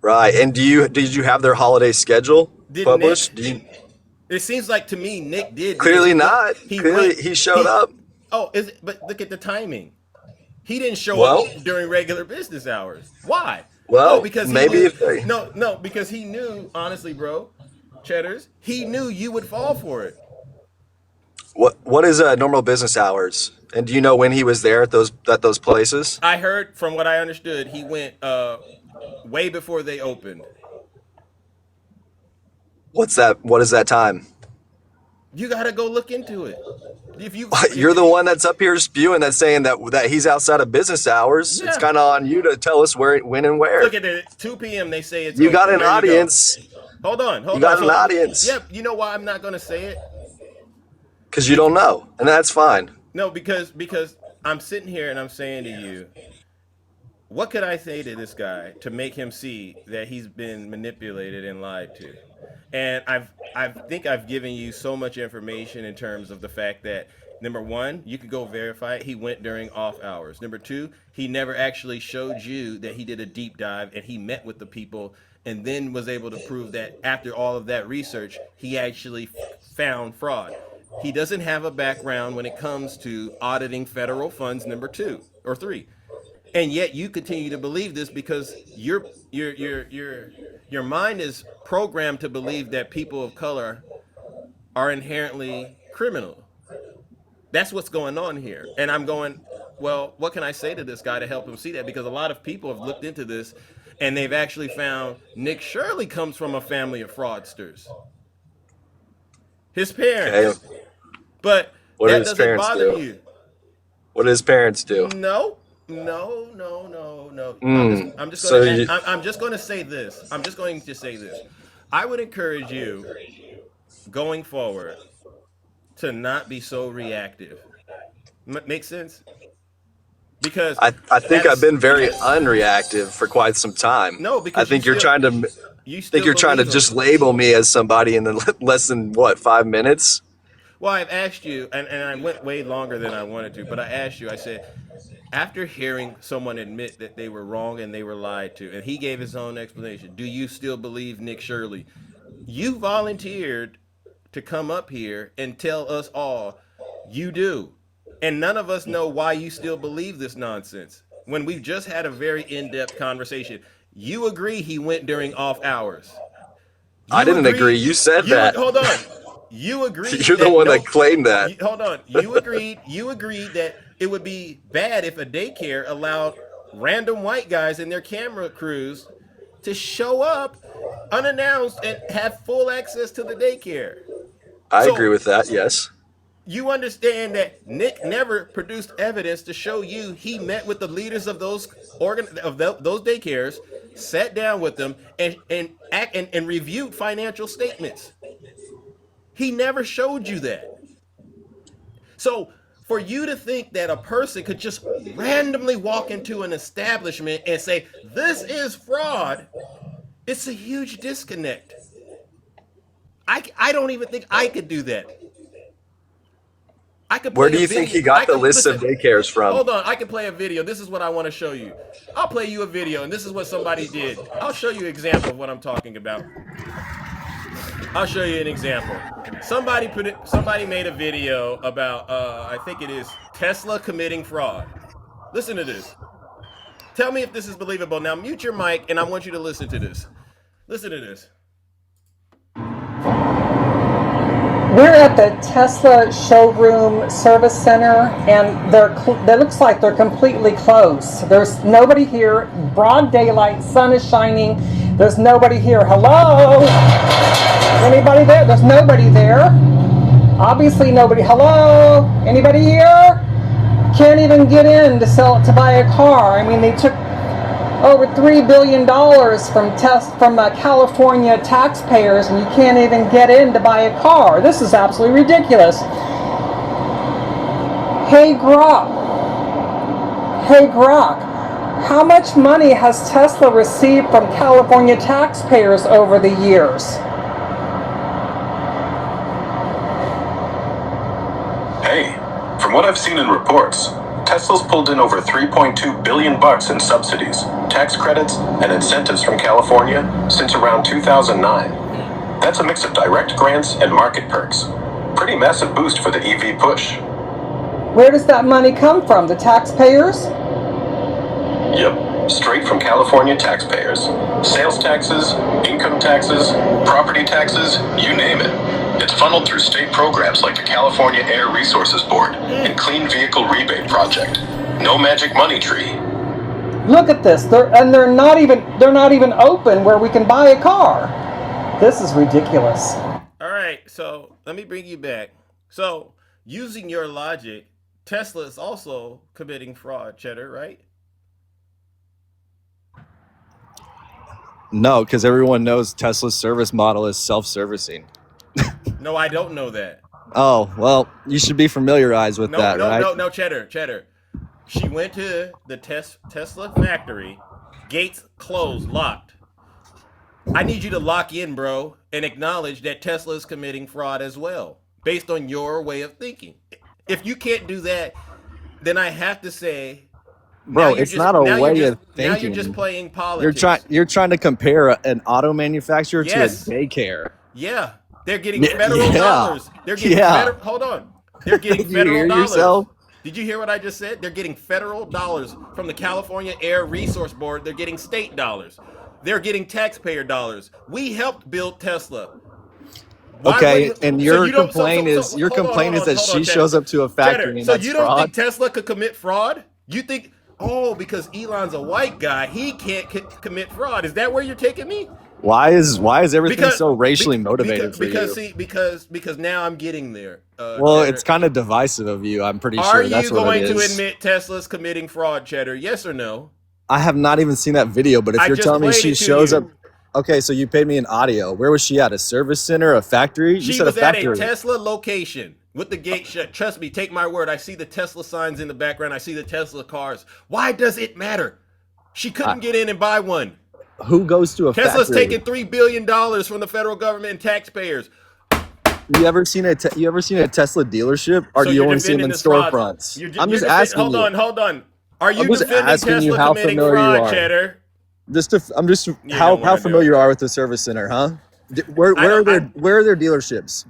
Right. And did you have their holiday schedule published? It seems like to me Nick did. Clearly not. He showed up. Oh, but look at the timing. He didn't show up during regular business hours. Why? Well, because maybe because he knew, honestly, bro, Cheddars, he knew you would fall for it. What is normal business hours? And do you know when he was there at those places? I heard, from what I understood, he went way before they opened. What is that time? You gotta go look into it. You're the one that's up here spewing that, saying that he's outside of business hours. Yeah. It's kind of on you to tell us when and where. Look at it. 2 p.m. They say it's. You got an audience. Hold on. You got an audience. Yep. You know why I'm not gonna say it? Because you don't know, and that's fine. No, because I'm sitting here and I'm saying to you, what could I say to this guy to make him see that he's been manipulated and lied to? And I think I've given you so much information in terms of the fact that, number one, you could go verify it. He went during off hours. Number two, he never actually showed you that he did a deep dive and he met with the people and then was able to prove that after all of that research, he actually found fraud. He doesn't have a background when it comes to auditing federal funds, number 2 or 3. And yet you continue to believe this because your mind is programmed to believe that people of color are inherently criminal. That's what's going on here. And I'm going, well, what can I say to this guy to help him see that? Because a lot of people have looked into this and they've actually found Nick Shirley comes from a family of fraudsters. His parents. Okay. But what that doesn't bother you. What do his parents do? No. I'm just going to say this. I would encourage you going forward to not be so reactive. Make sense? Because I think I've been very unreactive for quite some time. No, because I think you're trying to just label me as somebody in less than 5 minutes. Well, I've asked you, and I went way longer than I wanted to, but I asked you, I said, after hearing someone admit that they were wrong and they were lied to, and he gave his own explanation, do you still believe Nick Shirley? You volunteered to come up here and tell us all you do. And none of us know why you still believe this nonsense. When we've just had a very in-depth conversation, you agree he went during off hours. I didn't agree. You said that. Hold on. You agreed. You're the one that claimed that. Hold on. You agreed that it would be bad if a daycare allowed random white guys and their camera crews to show up unannounced and have full access to the daycare. I agree with that, yes. You understand that Nick never produced evidence to show you he met with the leaders of those daycares, sat down with them, and reviewed financial statements. He never showed you that. So for you to think that a person could just randomly walk into an establishment and say, this is fraud, it's a huge disconnect. I don't even think I could do that. Where do you think he got the list of daycares from? Hold on, I can play a video. This is what I want to show you. I'll play you a video, and this is what somebody did. I'll show you an example of what I'm talking about. I'll show you an example. Somebody made a video about I think it is Tesla committing fraud. Listen to this. Tell me if this is believable. Now mute your mic, and I want you to listen to this. Listen to this. We're at the Tesla showroom service center, and it looks like they're completely closed. There's nobody here. Broad daylight, sun is shining. There's nobody here. Hello? Anybody there? There's nobody there. Obviously nobody. Hello? Anybody here? Can't even get in to buy a car. I mean, they took over $3 billion from California taxpayers, and you can't even get in to buy a car. This is absolutely ridiculous. Hey Grok, how much money has Tesla received from California taxpayers over the years? Hey, from what I've seen in reports, Tesla's pulled in over $3.2 billion in subsidies, tax credits, and incentives from California since around 2009. That's a mix of direct grants and market perks. Pretty massive boost for the EV push. Where does that money come from? The taxpayers? Yep, straight from California taxpayers. Sales taxes, income taxes, property taxes, you name it. It's funneled through state programs like the California Air Resources Board and Clean Vehicle Rebate Project. No magic money tree. Look at this. They're not even open where we can buy a car. This is ridiculous. All right, so let me bring you back. So, using your logic, Tesla is also committing fraud, Cheddar, right? No, because everyone knows Tesla's service model is self-servicing. No, I don't know that. Oh, well, you should be familiarized with that, right? No, Cheddar. She went to the Tesla factory, gates closed, locked. I need you to lock in, bro, and acknowledge that Tesla is committing fraud as well, based on your way of thinking. If you can't do that, then I have to say, bro, it's not a way of thinking. Now you're just playing politics. You're trying to compare an auto manufacturer to a daycare. Yeah. They're getting federal dollars. They're getting hold on. They're getting federal dollars. Yourself? Did you hear what I just said? They're getting federal dollars from the California Air Resource Board. They're getting state dollars. They're getting taxpayer dollars. We helped build Tesla. Your complaint is that she shows up to a factory and that's fraud? So you don't think Tesla could commit fraud? You think, because Elon's a white guy, he can't commit fraud. Is that where you're taking me? Why is everything so racially motivated for you? Because now I'm getting there. Well, it's kind of divisive of you. I'm pretty sure that's what it is. Are you going to admit Tesla's committing fraud, Cheddar? Yes or no? I have not even seen that video, but if you're telling me she shows up, okay, so you paid me an audio. Where was she at? A service center, a factory? She was at a Tesla location with the gate shut. Trust me, take my word. I see the Tesla signs in the background. I see the Tesla cars. Why does it matter? She couldn't get in and buy one. Who goes to a Tesla's factory? taking $3 billion from the federal government and taxpayers. You ever seen a Tesla dealership, or do you only see them in storefronts? I'm just asking you. Hold on. Are you defending Tesla committing fraud, Cheddar? How familiar you are with the service center, huh? Where are their dealerships?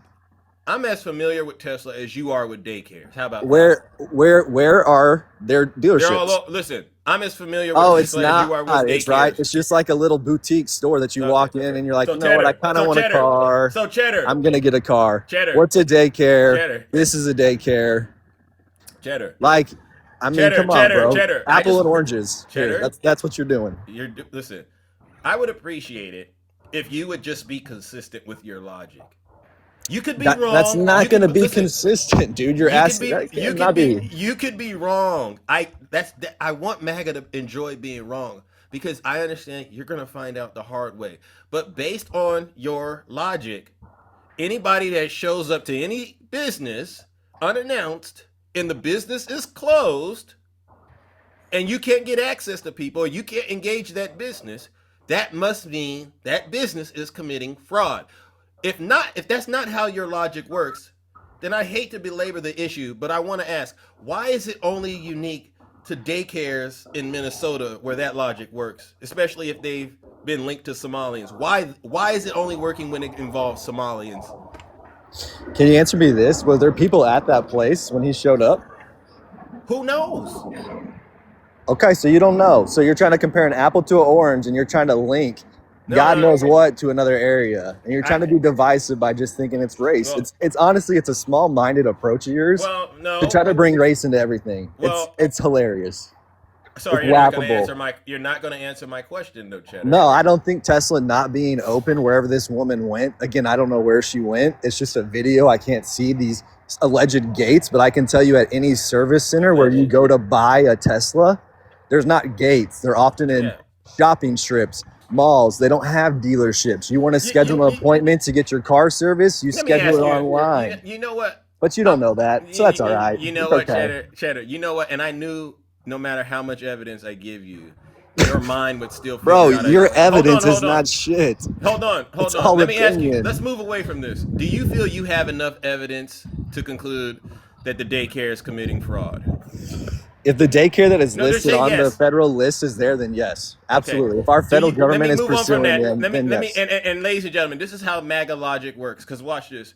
I'm as familiar with Tesla as you are with daycares. How about Where are their that? They're dealerships? all. Listen, I'm as familiar with Oh, it's Tesla as you not. are with It's right. daycares. It's just like a little boutique store that you Okay. walk in and you're like, So you know what? I Cheddar. kind of So want a Cheddar. car. So Cheddar. I'm gonna get a car. Cheddar. What's a daycare? Cheddar. This is a daycare. Cheddar. Like, I mean, come on, bro. Cheddar. Apple and oranges. Cheddar. Here, that's what you're doing. Listen. I would appreciate it if you would just be consistent with your logic. You could be wrong. That's not going to be consistent, dude. You're asking. You could be wrong. I want MAGA to enjoy being wrong because I understand you're going to find out the hard way. But based on your logic, anybody that shows up to any business unannounced and the business is closed and you can't get access to people, or you can't engage that business, that must mean that business is committing fraud. If that's not how your logic works, then I hate to belabor the issue, but I want to ask, why is it only unique to daycares in Minnesota where that logic works, especially if they've been linked to Somalians? Why is it only working when it involves Somalians? Can you answer me this? Was there people at that place when he showed up? Who knows? Okay, so you don't know. So you're trying to compare an apple to an orange, and you're trying to link God knows what to another area, and you're trying to be divisive by just thinking it's race. Well, it's honestly a small-minded approach of yours to try to bring race into everything. It's hilarious. Sorry, you're not going to answer my question, though, Cheddar. No, I don't think Tesla not being open wherever this woman went. Again, I don't know where she went. It's just a video. I can't see these alleged gates, but I can tell you at any service center where you go to buy a Tesla, there's not gates. They're often in shopping strips, malls. They don't have dealerships. You want to schedule an appointment to get your car service, you schedule it online. You know what? But you don't know that, so that's all right. You know what, Cheddar? You know what? And I knew no matter how much evidence I give you, your mind would still figure Bro, out your evidence is not shit. Hold on. Let me ask you. Let's move away from this. Do you feel you have enough evidence to conclude that the daycare is committing fraud? If the daycare that is listed on the federal list is there, then yes, absolutely. Okay. If our federal government is pursuing them, then yes. And ladies and gentlemen, this is how MAGA logic works. Because watch this.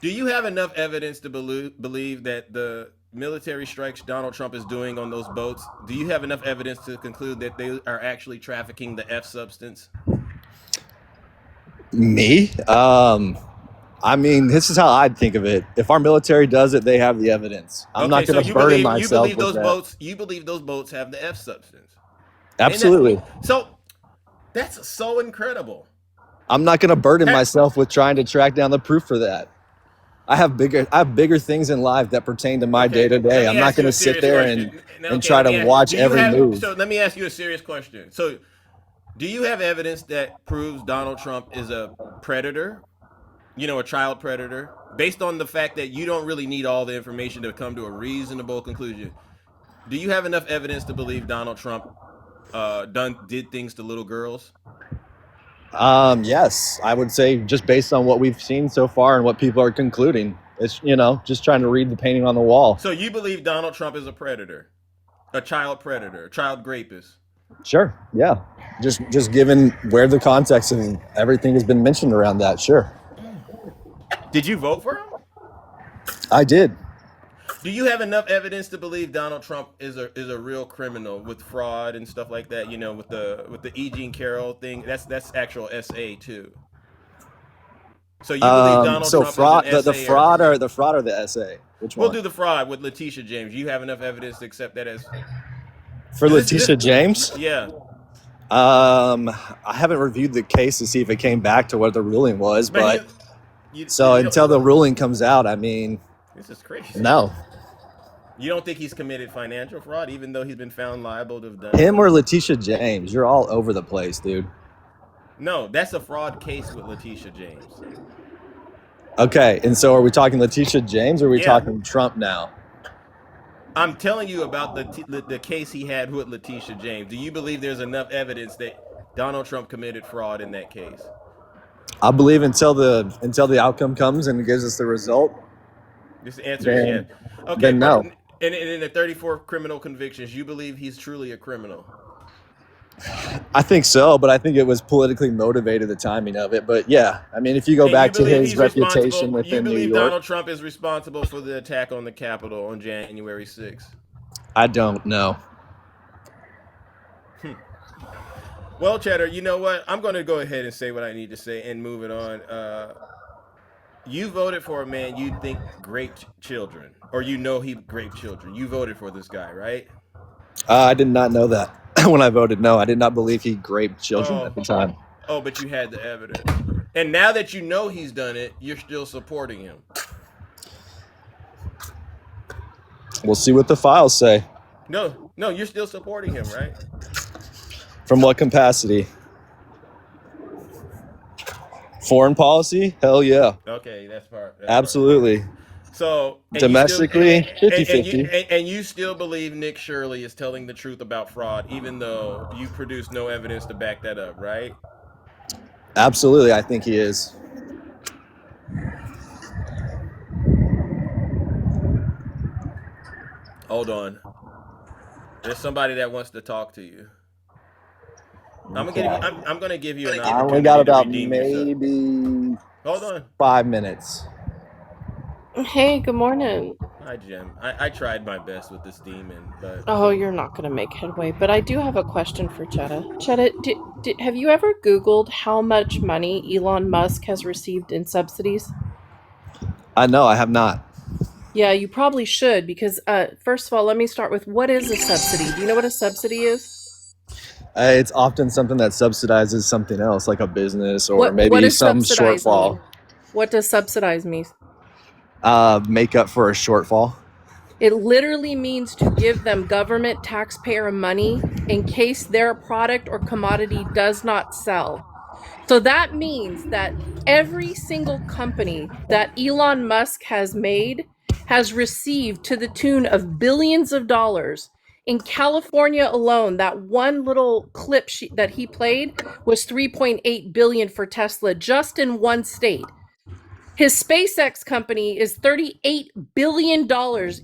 Do you have enough evidence to believe that the military strikes Donald Trump is doing on those boats, do you have enough evidence to conclude that they are actually trafficking the F substance? Me? I mean, this is how I'd think of it. If our military does it, they have the evidence. I'm not going to burden myself with that. You believe those boats have the F substance? Absolutely. So that's so incredible. I'm not going to burden myself with trying to track down the proof for that. I have bigger things in life that pertain to my day to day. I'm not going to sit there and try to watch every move. So let me ask you a serious question. So do you have evidence that proves Donald Trump is a predator? A child predator, based on the fact that you don't really need all the information to come to a reasonable conclusion. Do you have enough evidence to believe Donald Trump did things to little girls? Yes, I would say just based on what we've seen so far and what people are concluding. It's, just trying to read the painting on the wall. So you believe Donald Trump is a predator, a child predator, a child rapist? Sure. Yeah. Just given where the context and everything has been mentioned around that. Sure. Did you vote for him? I did. Do you have enough evidence to believe Donald Trump is a real criminal with fraud and stuff like that? With the E. Jean Carroll thing. That's actual SA too. So you believe Donald Trump fraud, is an the fraud or the SA? Which one? We'll do the fraud with Letitia James. You have enough evidence to accept that as for Letitia James? Yeah. I haven't reviewed the case to see if it came back to what the ruling was, but until the ruling comes out, I mean, this is crazy. No. You don't think he's committed financial fraud, even though he's been found liable to have done him or Letitia James? You're all over the place, dude. No, that's a fraud case with Letitia James. Okay, and so are we talking Letitia James or are we talking Trump now? I'm telling you about the case he had with Letitia James. Do you believe there's enough evidence that Donald Trump committed fraud in that case? I believe until the outcome comes and gives us the result. This answer is yes. Okay, then no. And in the 34 criminal convictions, you believe he's truly a criminal? I think so, but I think it was politically motivated, the timing of it. But yeah, I mean, if you go And back you to believe his he's reputation responsible? You within New believe York, Donald Trump is responsible for the attack on the Capitol on January 6th? I don't know. Well, Cheddar, you know what? I'm going to go ahead and say what I need to say and move it on. You voted for a man you think raped children, or you know he raped children. You voted for this guy, right? I did not know that when I voted. No, I did not believe he raped children at the time. Oh, but you had the evidence. And now that you know he's done it, you're still supporting him. We'll see what the files say. No, you're still supporting him, right? From what capacity? Foreign policy? Hell yeah. Okay, that's Absolutely. Part. So domestically, 50-50. And you still believe Nick Shirley is telling the truth about fraud, even though you produced no evidence to back that up, right? Absolutely, I think he is. Hold on. There's somebody that wants to talk to you. I'm gonna give you an opportunity. I only got about maybe hold on 5 minutes. Hey, good morning. Hi, Jim. I tried my best with this demon, but Oh, you're not going to make headway, but I do have a question for Chetta. Chetta, have you ever Googled how much money Elon Musk has received in subsidies? No, I have not. Yeah, you probably should, because first of all, let me start with, what is a subsidy? Do you know what a subsidy is? It's often something that subsidizes something else, like a business or maybe some shortfall. Mean? What does subsidize mean? Make up for a shortfall. It literally means to give them government taxpayer money in case their product or commodity does not sell. So that means that every single company that Elon Musk has made has received to the tune of billions of dollars. In California alone, that one little clip that he played was $3.8 billion for Tesla just in one state. His SpaceX company is $38 billion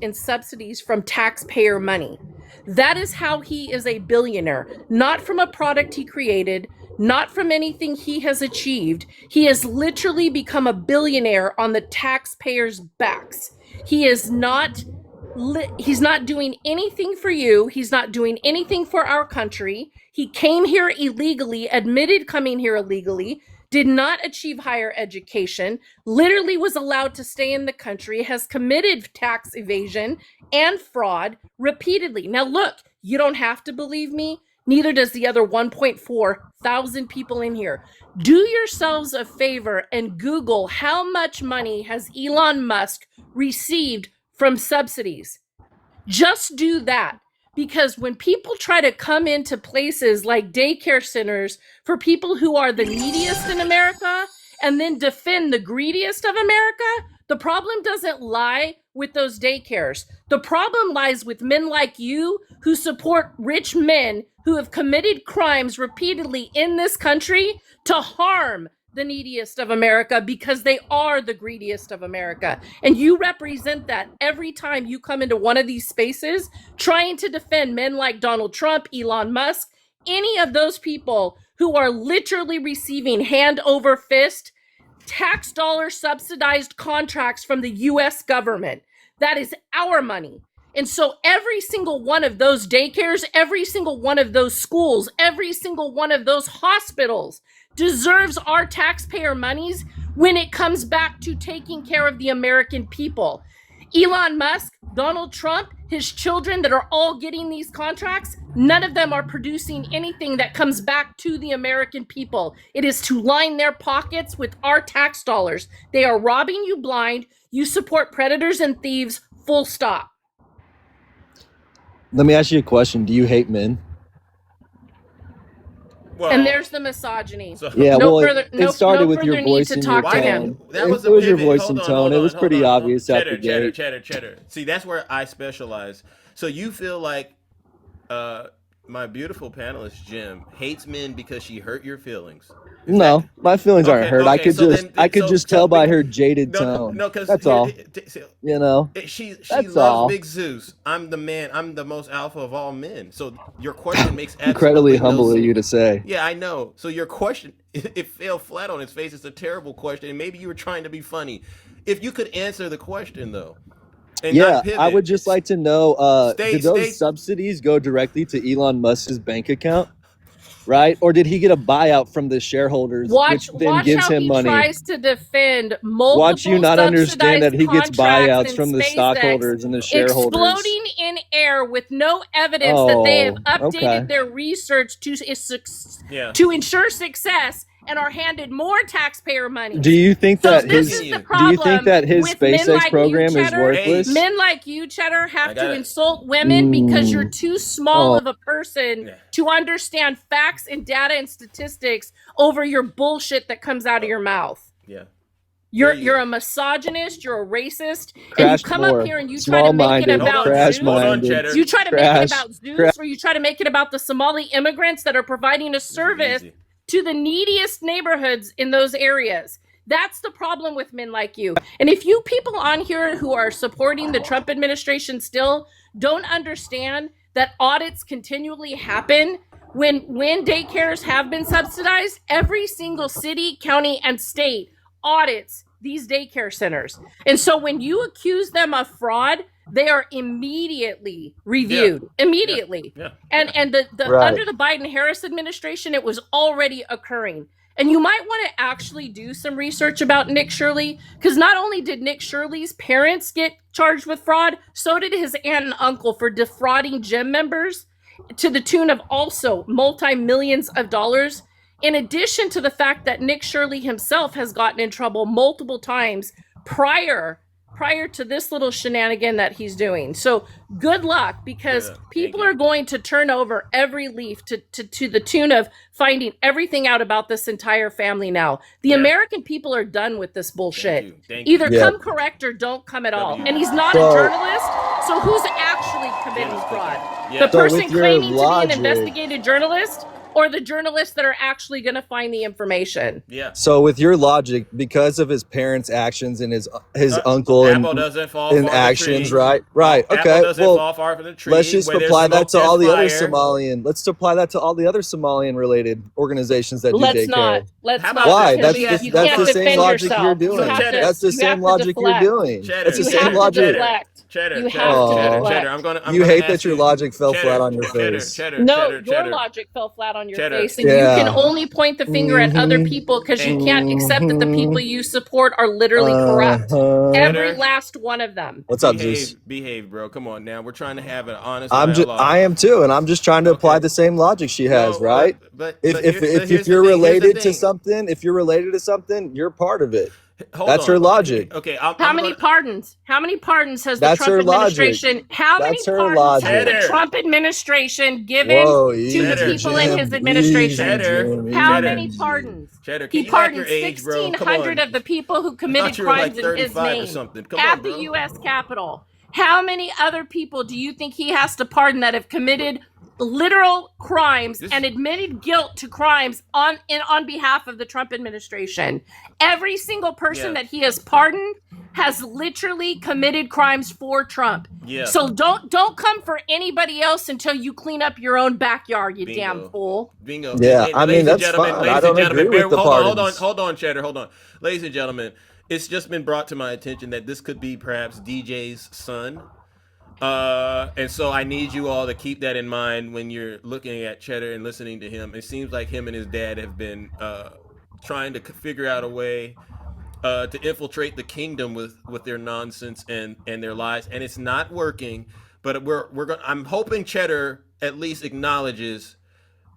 in subsidies from taxpayer money. That is how he is a billionaire, not from a product he created, not from anything he has achieved. He has literally become a billionaire on the taxpayers' backs. He is not he's not doing anything for you. He's not doing anything for our country. He came here illegally, admitted coming here illegally, did not achieve higher education, literally was allowed to stay in the country, has committed tax evasion and fraud repeatedly. Now look, you don't have to believe me. Neither does the other 1.4 thousand people in here. Do yourselves a favor and Google how much money has Elon Musk received from subsidies. Just do that. Because when people try to come into places like daycare centers for people who are the neediest in America and then defend the greediest of America, the problem doesn't lie with those daycares. The problem lies with men like you who support rich men who have committed crimes repeatedly in this country to harm the neediest of America because they are the greediest of America. And you represent that every time you come into one of these spaces trying to defend men like Donald Trump, Elon Musk, any of those people who are literally receiving hand over fist tax dollar subsidized contracts from the US government. That is our money. And so every single one of those daycares, every single one of those schools, every single one of those hospitals deserves our taxpayer monies when it comes back to taking care of the American people. Elon Musk, Donald Trump, his children that are all getting these contracts, none of them are producing anything that comes back to the American people. It is to line their pockets with our tax dollars. They are robbing you blind. You support predators and thieves, full stop. Let me ask you a question. Do you hate men? Well, and there's the misogyny. So, yeah, no well, further, it started with your voice and your tone. That was your voice and tone. It was pretty obvious out the gate. Cheddar. See, that's where I specialize. So you feel like my beautiful panelist Jim hates men because she hurt your feelings. Is that No, my feelings aren't hurt. okay? So then, I could just tell by her jaded no, tone. no, because That's all. You know, she that's loves all. Big Zeus. I'm the man. I'm the most alpha of all men. So your question makes Incredibly absolutely no humble of sense. you to say. Yeah, I know. So your question, it fell flat on its face. It's a terrible question, and maybe you were trying to be funny. If you could answer the question though, and Yeah, not pivot, I would just like to know, did those stay. subsidies go directly to Elon Musk's bank account? Right? Or did he get a buyout from the shareholders, which then Watch gives how him he money? tries to defend Watch you multiple not understand that subsidized he gets contracts buyouts in from the SpaceX stockholders and the shareholders. exploding in air with no evidence that they have Oh, updated okay. their research Yeah. to ensure success and are handed more taxpayer money. Do you think So that this his is the do you think problem that his with men SpaceX like program you, is Cheddar. worthless? Men like you, Cheddar, have I to gotta- insult women because you're too small Oh. of a person Yeah. to understand facts and data and statistics over your bullshit that comes out of your mouth. Yeah. You're a misogynist, you're a racist, and you Crash come more. up here and you try to make it Small-minded. about Crash Zeus. Hold on, minded. Cheddar. You try to Crash. make it about Zeus, or you try to make it about the Somali immigrants that are providing a service Easy. to the neediest neighborhoods in those areas. That's the problem with men like you. And if you people on here who are supporting the Trump administration still don't understand that audits continually happen when daycares have been subsidized, every single city, county, and state audits these daycare centers. And so when you accuse them of fraud, they are immediately reviewed. Immediately. Yeah. And the Right. under the Biden-Harris administration, it was already occurring. And you might want to actually do some research about Nick Shirley, because not only did Nick Shirley's parents get charged with fraud, so did his aunt and uncle for defrauding gym members to the tune of also multi-millions of dollars, in addition to the fact that Nick Shirley himself has gotten in trouble multiple times prior to this little shenanigan that he's doing. So good luck, because people are going to turn over every leaf to the tune of finding everything out about this entire family now. The American people are done with this bullshit. Thank you. Either come correct or don't come at all. And he's not a journalist, so who's actually committing fraud? Yeah. The So person with your claiming to be logic- an investigative journalist, or the journalists that are actually going to find the information? Yeah. So with your logic, because of his parents' actions and his uncle Apple and doesn't fall in far from actions, the tree. right? Right. Apple Okay. doesn't Well, fall far from the tree. let's just Where there's apply that smoke, to all the there's other fire. Somalian. Let's apply that to all the other Somalian related organizations that do Let's daycare. not. Let's How not. about Why? because That's you the can't same defend logic yourself. you're doing. You have to, That's the you same have to logic you're deflect. doing. Cheddar, That's the You same have to logic. deflect. Cheddar, You cheddar, have to cheddar, deflect. cheddar. I'm You gonna hate ask that your you- logic fell Cheddar, flat on your cheddar, face. cheddar, No, cheddar, your cheddar. logic fell flat on your Cheddar. face, and Yeah. you can only point the finger at other people because you can't accept that the people you support are literally corrupt. Every Cheddar. last one of them. What's up, Zeus? Behave, bro. Come on now. We're trying to have an honest dialogue. I am too, and I'm just trying to apply Okay. the same logic she has, No, right? But If here's you're the thing, related here's the to thing. something, you're part of it. Hold That's on. her logic. Okay. How many pardons? How many pardons has the That's Trump her logic. administration? How That's many her pardons has logic. the Trump administration given Whoa, to easy, the people in Jim, his administration? easy, Cheddar. Jim, How Cheddar. many pardons? Cheddar, can He you back pardoned your age, bro? Come 1,600 on. of the people who I committed thought you were like crimes in his 35 or name something. Come at on, the bro. U.S. Capitol. How many other people do you think he has to pardon that have committed literal crimes and admitted guilt to crimes on behalf of the Trump administration? Every single person that he has pardoned has literally committed crimes for Trump. Yeah. So don't come for anybody else until you clean up your own backyard, you damn fool. Bingo. Yeah, Hey, I mean, ladies and that's gentlemen, fine. ladies I and don't gentlemen, agree with the pardons. hold on, Cheddar, hold on. Ladies and gentlemen, it's just been brought to my attention that this could be perhaps DJ's son. And so I need you all to keep that in mind when you're looking at Cheddar and listening to him. It seems like him and his dad have been trying to figure out a way to infiltrate the kingdom with their nonsense and their lies, and it's not working. But I'm hoping Cheddar at least acknowledges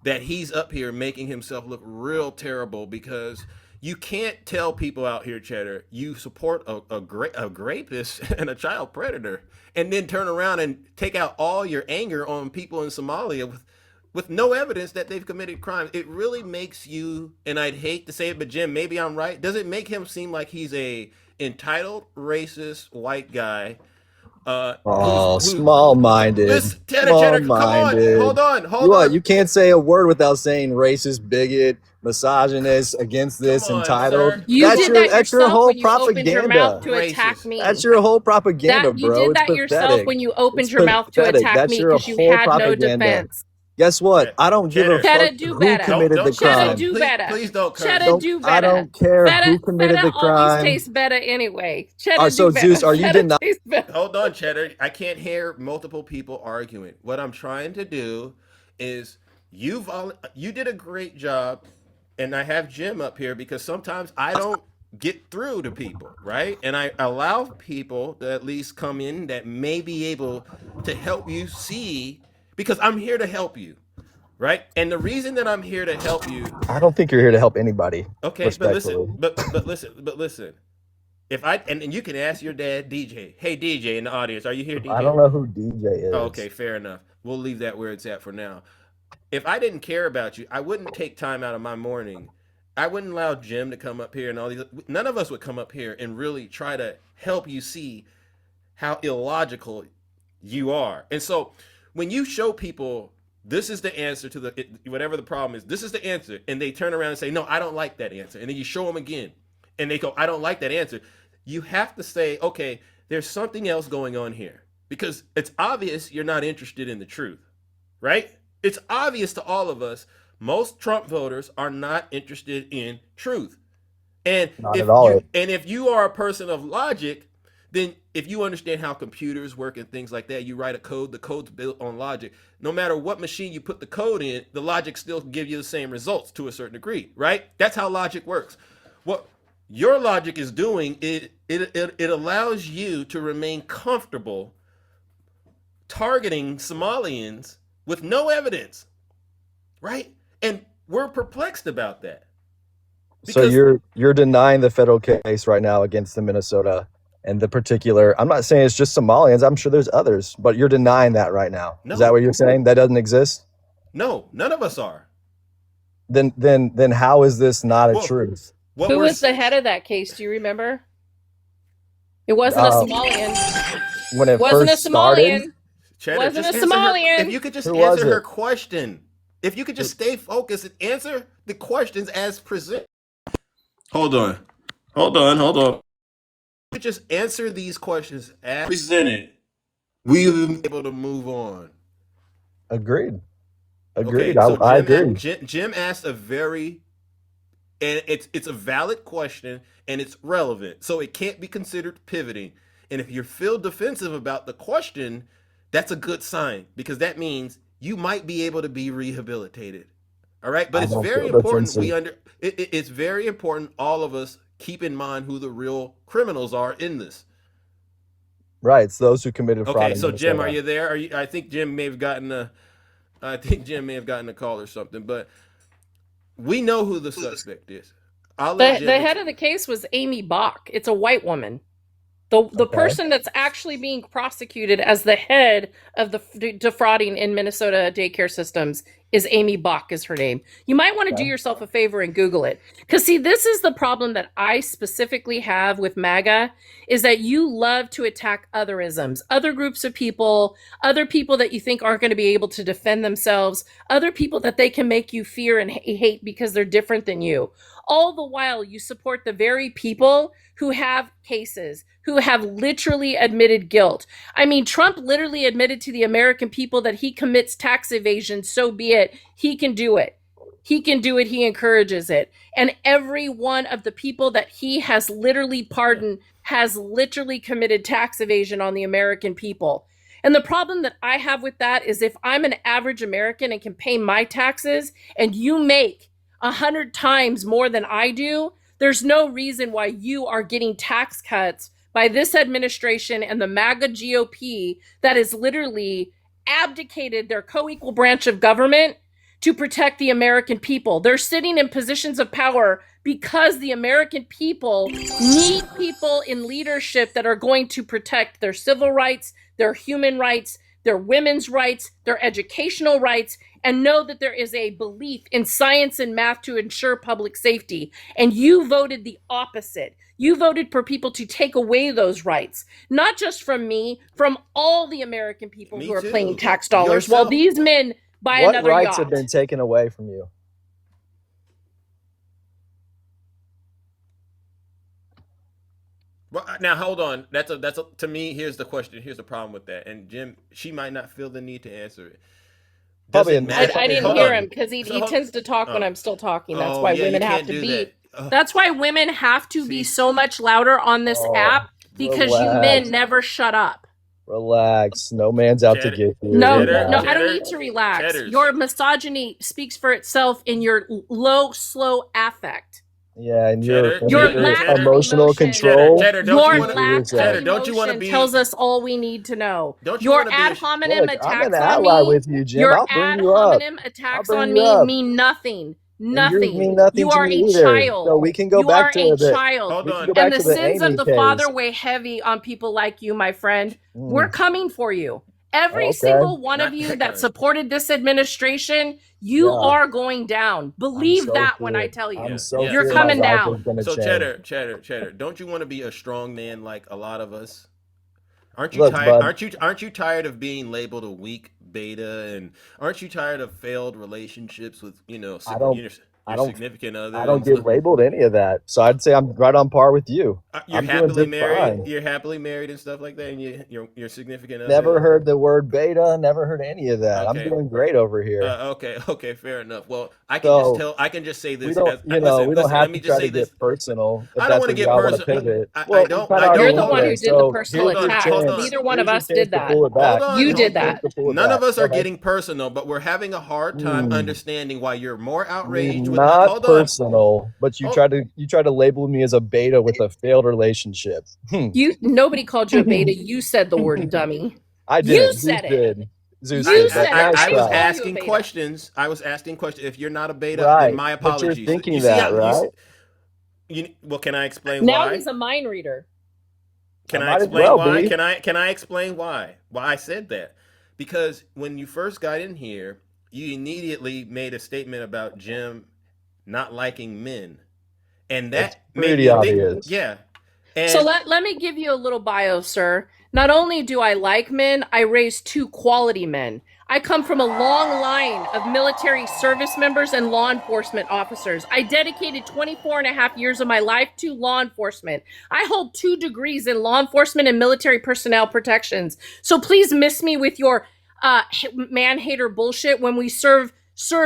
that he's up here making himself look real terrible, because you can't tell people out here, Cheddar, you support a rapist and a child predator, and then turn around and take out all your anger on people in Somalia with no evidence that they've committed crimes. It really makes you, and I'd hate to say it, but Jim, maybe I'm right. Does it make him seem like he's a entitled, racist, white guy Who's small-minded. listen, Cheddar, come on, hold on. You can't say a word without saying racist, bigot, misogynist, against this, Come on, entitled. sir. You did that That's your yourself whole when you opened your mouth propaganda. to attack me. That's your whole propaganda, You bro. did It's that yourself pathetic. when you opened It's your mouth to pathetic. attack That's me your because you whole had no propaganda. defense. Guess what? I don't give a Cheddar. fuck Cheddar, do who better. committed the Cheddar, crime. do better. Please don't curse. Cheddar, do I better. don't care who committed the always crime. tastes better anyway. Cheddar, All right, so do better. Zeus, are you Cheddar denying? tastes better. Hold on, Cheddar. I can't hear multiple people arguing. What I'm trying to do is you did a great job, and I have Jim up here because sometimes I don't get through to people, right? And I allow people to at least come in that may be able to help you see, because I'm here to help you, right? And the reason that I'm here to help you, I don't think you're here to help anybody. okay, but listen, Respectfully. but listen. If I and you can ask your dad, DJ. Hey, DJ in the audience, are you here, DJ? I don't know who DJ is. Oh, okay, fair enough. We'll leave that where it's at for now. If I didn't care about you, I wouldn't take time out of my morning. I wouldn't allow Jim to come up here and all these. None of us would come up here and really try to help you see how illogical you are. And so when you show people this is the answer to whatever the problem is, this is the answer, and they turn around and say, no, I don't like that answer. And then you show them again and they go, I don't like that answer. You have to say, okay, there's something else going on here, because it's obvious you're not interested in the truth, right? It's obvious to all of us. Most Trump voters are not interested in truth. And if you are a person of logic, then if you understand how computers work and things like that, you write a code, the code's built on logic. No matter what machine you put the code in, the logic still give you the same results to a certain degree, right? That's how logic works. What your logic is doing, it allows you to remain comfortable targeting Somalians with no evidence, right? And we're perplexed about that. So you're denying the federal case right now against the Minnesota and the particular. I'm not saying it's just Somalians. I'm sure there's others, but you're denying that right now. No. Is that what you're saying? That doesn't exist? No, none of us are. Then how is this not a truth? Who was the head of that case? Do you remember? It wasn't a Somalian. When it wasn't first a Somalian. Cheddar, wasn't a Somalian. If you could just answer her question. If you could just stay focused and answer the questions as presented. Hold on. You could just answer these questions as presented. We'll be able to move on. Agreed. Okay, so I agree. Jim asked a very, and it's a valid question and it's relevant, so it can't be considered pivoting. And if you feel defensive about the question, that's a good sign, because that means you might be able to be rehabilitated. All right, but it's very important it's very important all of us keep in mind who the real criminals are in this. Right, it's those who committed fraud. Okay, so Jim, are you there? I think Jim may have gotten a call or something, but we know who the suspect is. The head of the case was Amy Bach. It's a white woman. The person that's actually being prosecuted as the head of the defrauding in Minnesota daycare systems is Amy Bach is her name. You might want to do yourself a favor and Google it. Because see, this is the problem that I specifically have with MAGA, is that you love to attack otherisms, other groups of people, other people that you think aren't going to be able to defend themselves, other people that they can make you fear and hate because they're different than you. All the while you support the very people who have cases, who have literally admitted guilt. I mean, Trump literally admitted to the American people that he commits tax evasion, so be it. He can do it. He can do it. He encourages it. And every one of the people that he has literally pardoned has literally committed tax evasion on the American people. And the problem that I have with that is, if I'm an average American and can pay my taxes, and you make 100 times more than I do, there's no reason why you are getting tax cuts by this administration and the MAGA GOP that is literally abdicated their co-equal branch of government to protect the American people. They're sitting in positions of power because the American people need people in leadership that are going to protect their civil rights, their human rights, their women's rights, their educational rights, and know that there is a belief in science and math to ensure public safety. And you voted the opposite. You voted for people to take away those rights, not just from me, from all the American people who are paying tax dollars, while these men buy another yacht. What rights have been taken away from you? Well, now hold on. That's a to me. Here's the question. Here's the problem with that. And Jim, she might not feel the need to answer it. Probably I didn't hear him because he tends to talk when I'm still talking. That's why women have to be. That's why women have to be so much louder on this app because you men never shut up. Relax. No man's out to get you. No, I don't need to relax. Your misogyny speaks for itself in your low, slow affect. Yeah, and your emotional control. Your lack of emotion tells us all we need to know. Your ad hominem attacks on me. Your ad hominem attacks on me mean nothing. Nothing. You are a child. So we can go back to a child. Hold on. And the sins of the father weigh heavy on people like you, my friend. We're coming for you. Every single one of you that supported this administration, you are going down. Believe that when I tell you. You're coming down. So Cheddar, don't you want to be a strong man like a lot of us? Aren't you tired? Aren't you tired of being labeled a weak beta? And aren't you tired of failed relationships with significant others? I don't get labeled any of that. So I'd say I'm right on par with you. You're happily married. You're happily married and stuff like that. And your significant other. Never heard the word beta. Never heard any of that. Okay. I'm doing great over here. Okay, fair enough. Well, I can just say this. We don't have to try to get personal. I don't want to get personal. You're the one who did the personal attack. Neither one of us did that. You did that. None of us are getting personal, but we're having a hard time understanding why you're more outraged with not personal, but you try to label me as a beta with a failed relationship. Nobody called you a beta. You said the word dummy. I did. You said it. Zeus did. I was asking questions. If you're not a beta, then my apologies. But you're thinking that, right? Well, can I explain why? Now he's a mind reader. Can I explain why? Can I explain why I said that? Because when you first got in here, you immediately made a statement about Jim not liking men, and that made me obvious. Yeah. So let me give you a little bio, sir. Not only do I like men, I raised 2 quality men. I come from a long line of military service members and law enforcement officers. I dedicated 24 and a half years of my life to law enforcement. I hold 2 degrees in law enforcement and military personnel protections. So please miss me with your man-hater bullshit when we serve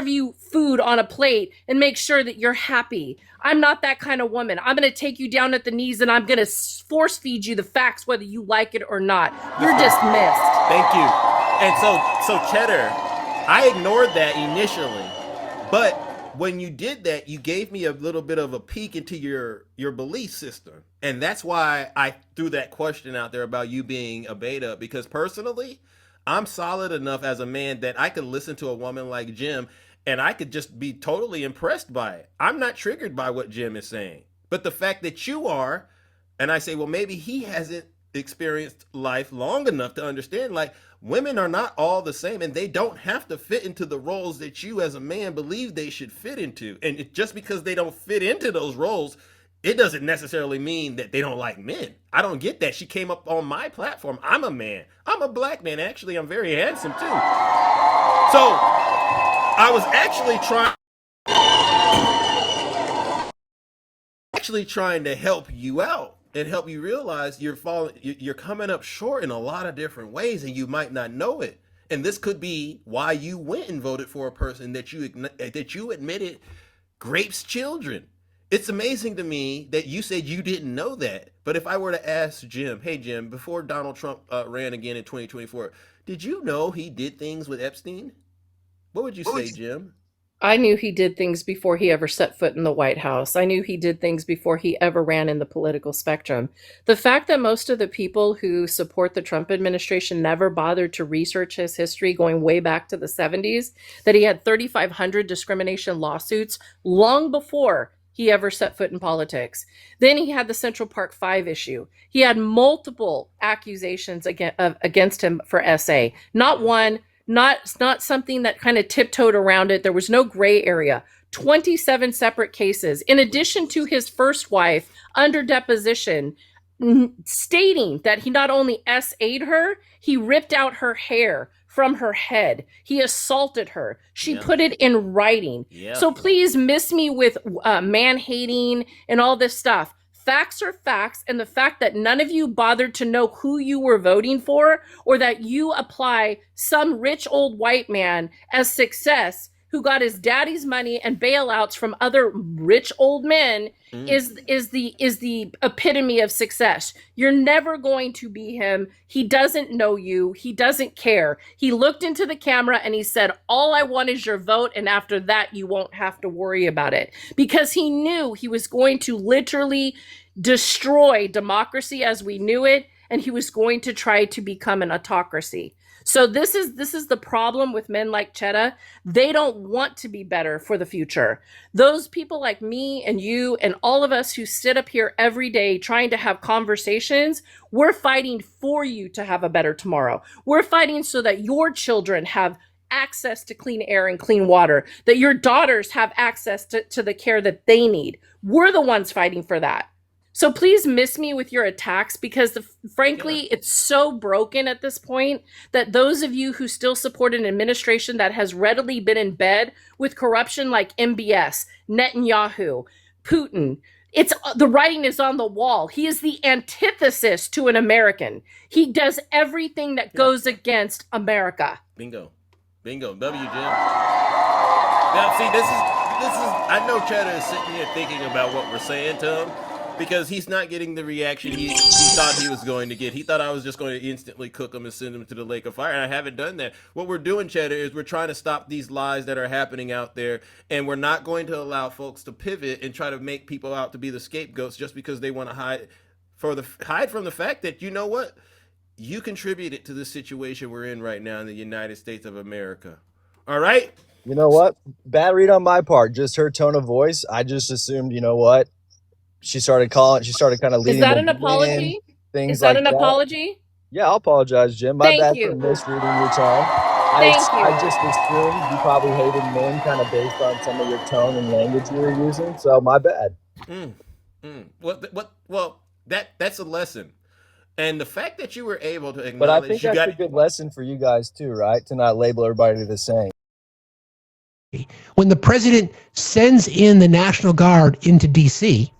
you food on a plate and make sure that you're happy. I'm not that kind of woman. I'm going to take you down at the knees and I'm going to force feed you the facts whether you like it or not. You're dismissed. Thank you. And so Cheddar, I ignored that initially, but when you did that, you gave me a little bit of a peek into your belief system. And that's why I threw that question out there about you being a beta, because personally, I'm solid enough as a man that I could listen to a woman like Jim and I could just be totally impressed by it. I'm not triggered by what Jim is saying. But the fact that you are, and I say, well, maybe he hasn't experienced life long enough to understand, like, women are not all the same and they don't have to fit into the roles that you as a man believe they should fit into. And just because they don't fit into those roles, it doesn't necessarily mean that they don't like men. I don't get that. She came up on my platform. I'm a man. I'm a black man. Actually, I'm very handsome too. So I was actually trying to help you out and help you realize you're coming up short in a lot of different ways and you might not know it. And this could be why you went and voted for a person that you admitted rapes children. It's amazing to me that you said you didn't know that. But if I were to ask Jim, hey, Jim, before Donald Trump ran again in 2024, did you know he did things with Epstein? What would you say, Jim? I knew he did things before he ever set foot in the White House. I knew he did things before he ever ran in the political spectrum. The fact that most of the people who support the Trump administration never bothered to research his history going way back to the 70s, that he had 3,500 discrimination lawsuits long before he ever set foot in politics. Then he had the Central Park 5 issue. He had multiple accusations against him for SA. Not one, not something that kind of tiptoed around it. There was no gray area. 27 separate cases. In addition to his first wife under deposition, stating that he not only SA'd her, he ripped out her hair from her head. He assaulted her. She put it in writing. So please miss me with man-hating and all this stuff. Facts are facts, and the fact that none of you bothered to know who you were voting for, or that you apply some rich old white man as success who got his daddy's money and bailouts from other rich old men is the epitome of success. You're never going to be him. He doesn't know you. He doesn't care. He looked into the camera and he said, all I want is your vote, and after that you won't have to worry about it. Because he knew he was going to literally destroy democracy as we knew it, and he was going to try to become an autocracy. So this is the problem with men like Chetta. They don't want to be better for the future. Those people like me and you and all of us who sit up here every day trying to have conversations, we're fighting for you to have a better tomorrow. We're fighting so that your children have access to clean air and clean water, that your daughters have access to the care that they need. We're the ones fighting for that. So please miss me with your attacks, because frankly, it's so broken at this point that those of you who still support an administration that has readily been in bed with corruption like MBS, Netanyahu, Putin, the writing is on the wall. He is the antithesis to an American. He does everything that goes against America. Bingo. W, Jim. Now, see, this is, I know Cheddar is sitting here thinking about what we're saying to him, because he's not getting the reaction he thought he was going to get. He thought I was just going to instantly cook him and send him to the lake of fire, and I haven't done that. What we're doing, Cheddar, is we're trying to stop these lies that are happening out there, and we're not going to allow folks to pivot and try to make people out to be the scapegoats just because they want to hide from the fact that, you know what? You contributed to the situation we're in right now in the United States of America. All right? You know what? Bad read on my part. Just her tone of voice. I just assumed, you know what? She started kind of leading. Is that an apology? Things Is that like an apology? Yeah, I'll apologize, Jim. My Thank bad you. for misreading your tone. Thank you. I just assumed you probably hated men kind of based on some of your tone and language you were using. So my bad. Well, that's a lesson. And the fact that you were able to acknowledge, but I think that's a good lesson for you guys too, right? To not label everybody the same. When the president sends in the National Guard into D.C.,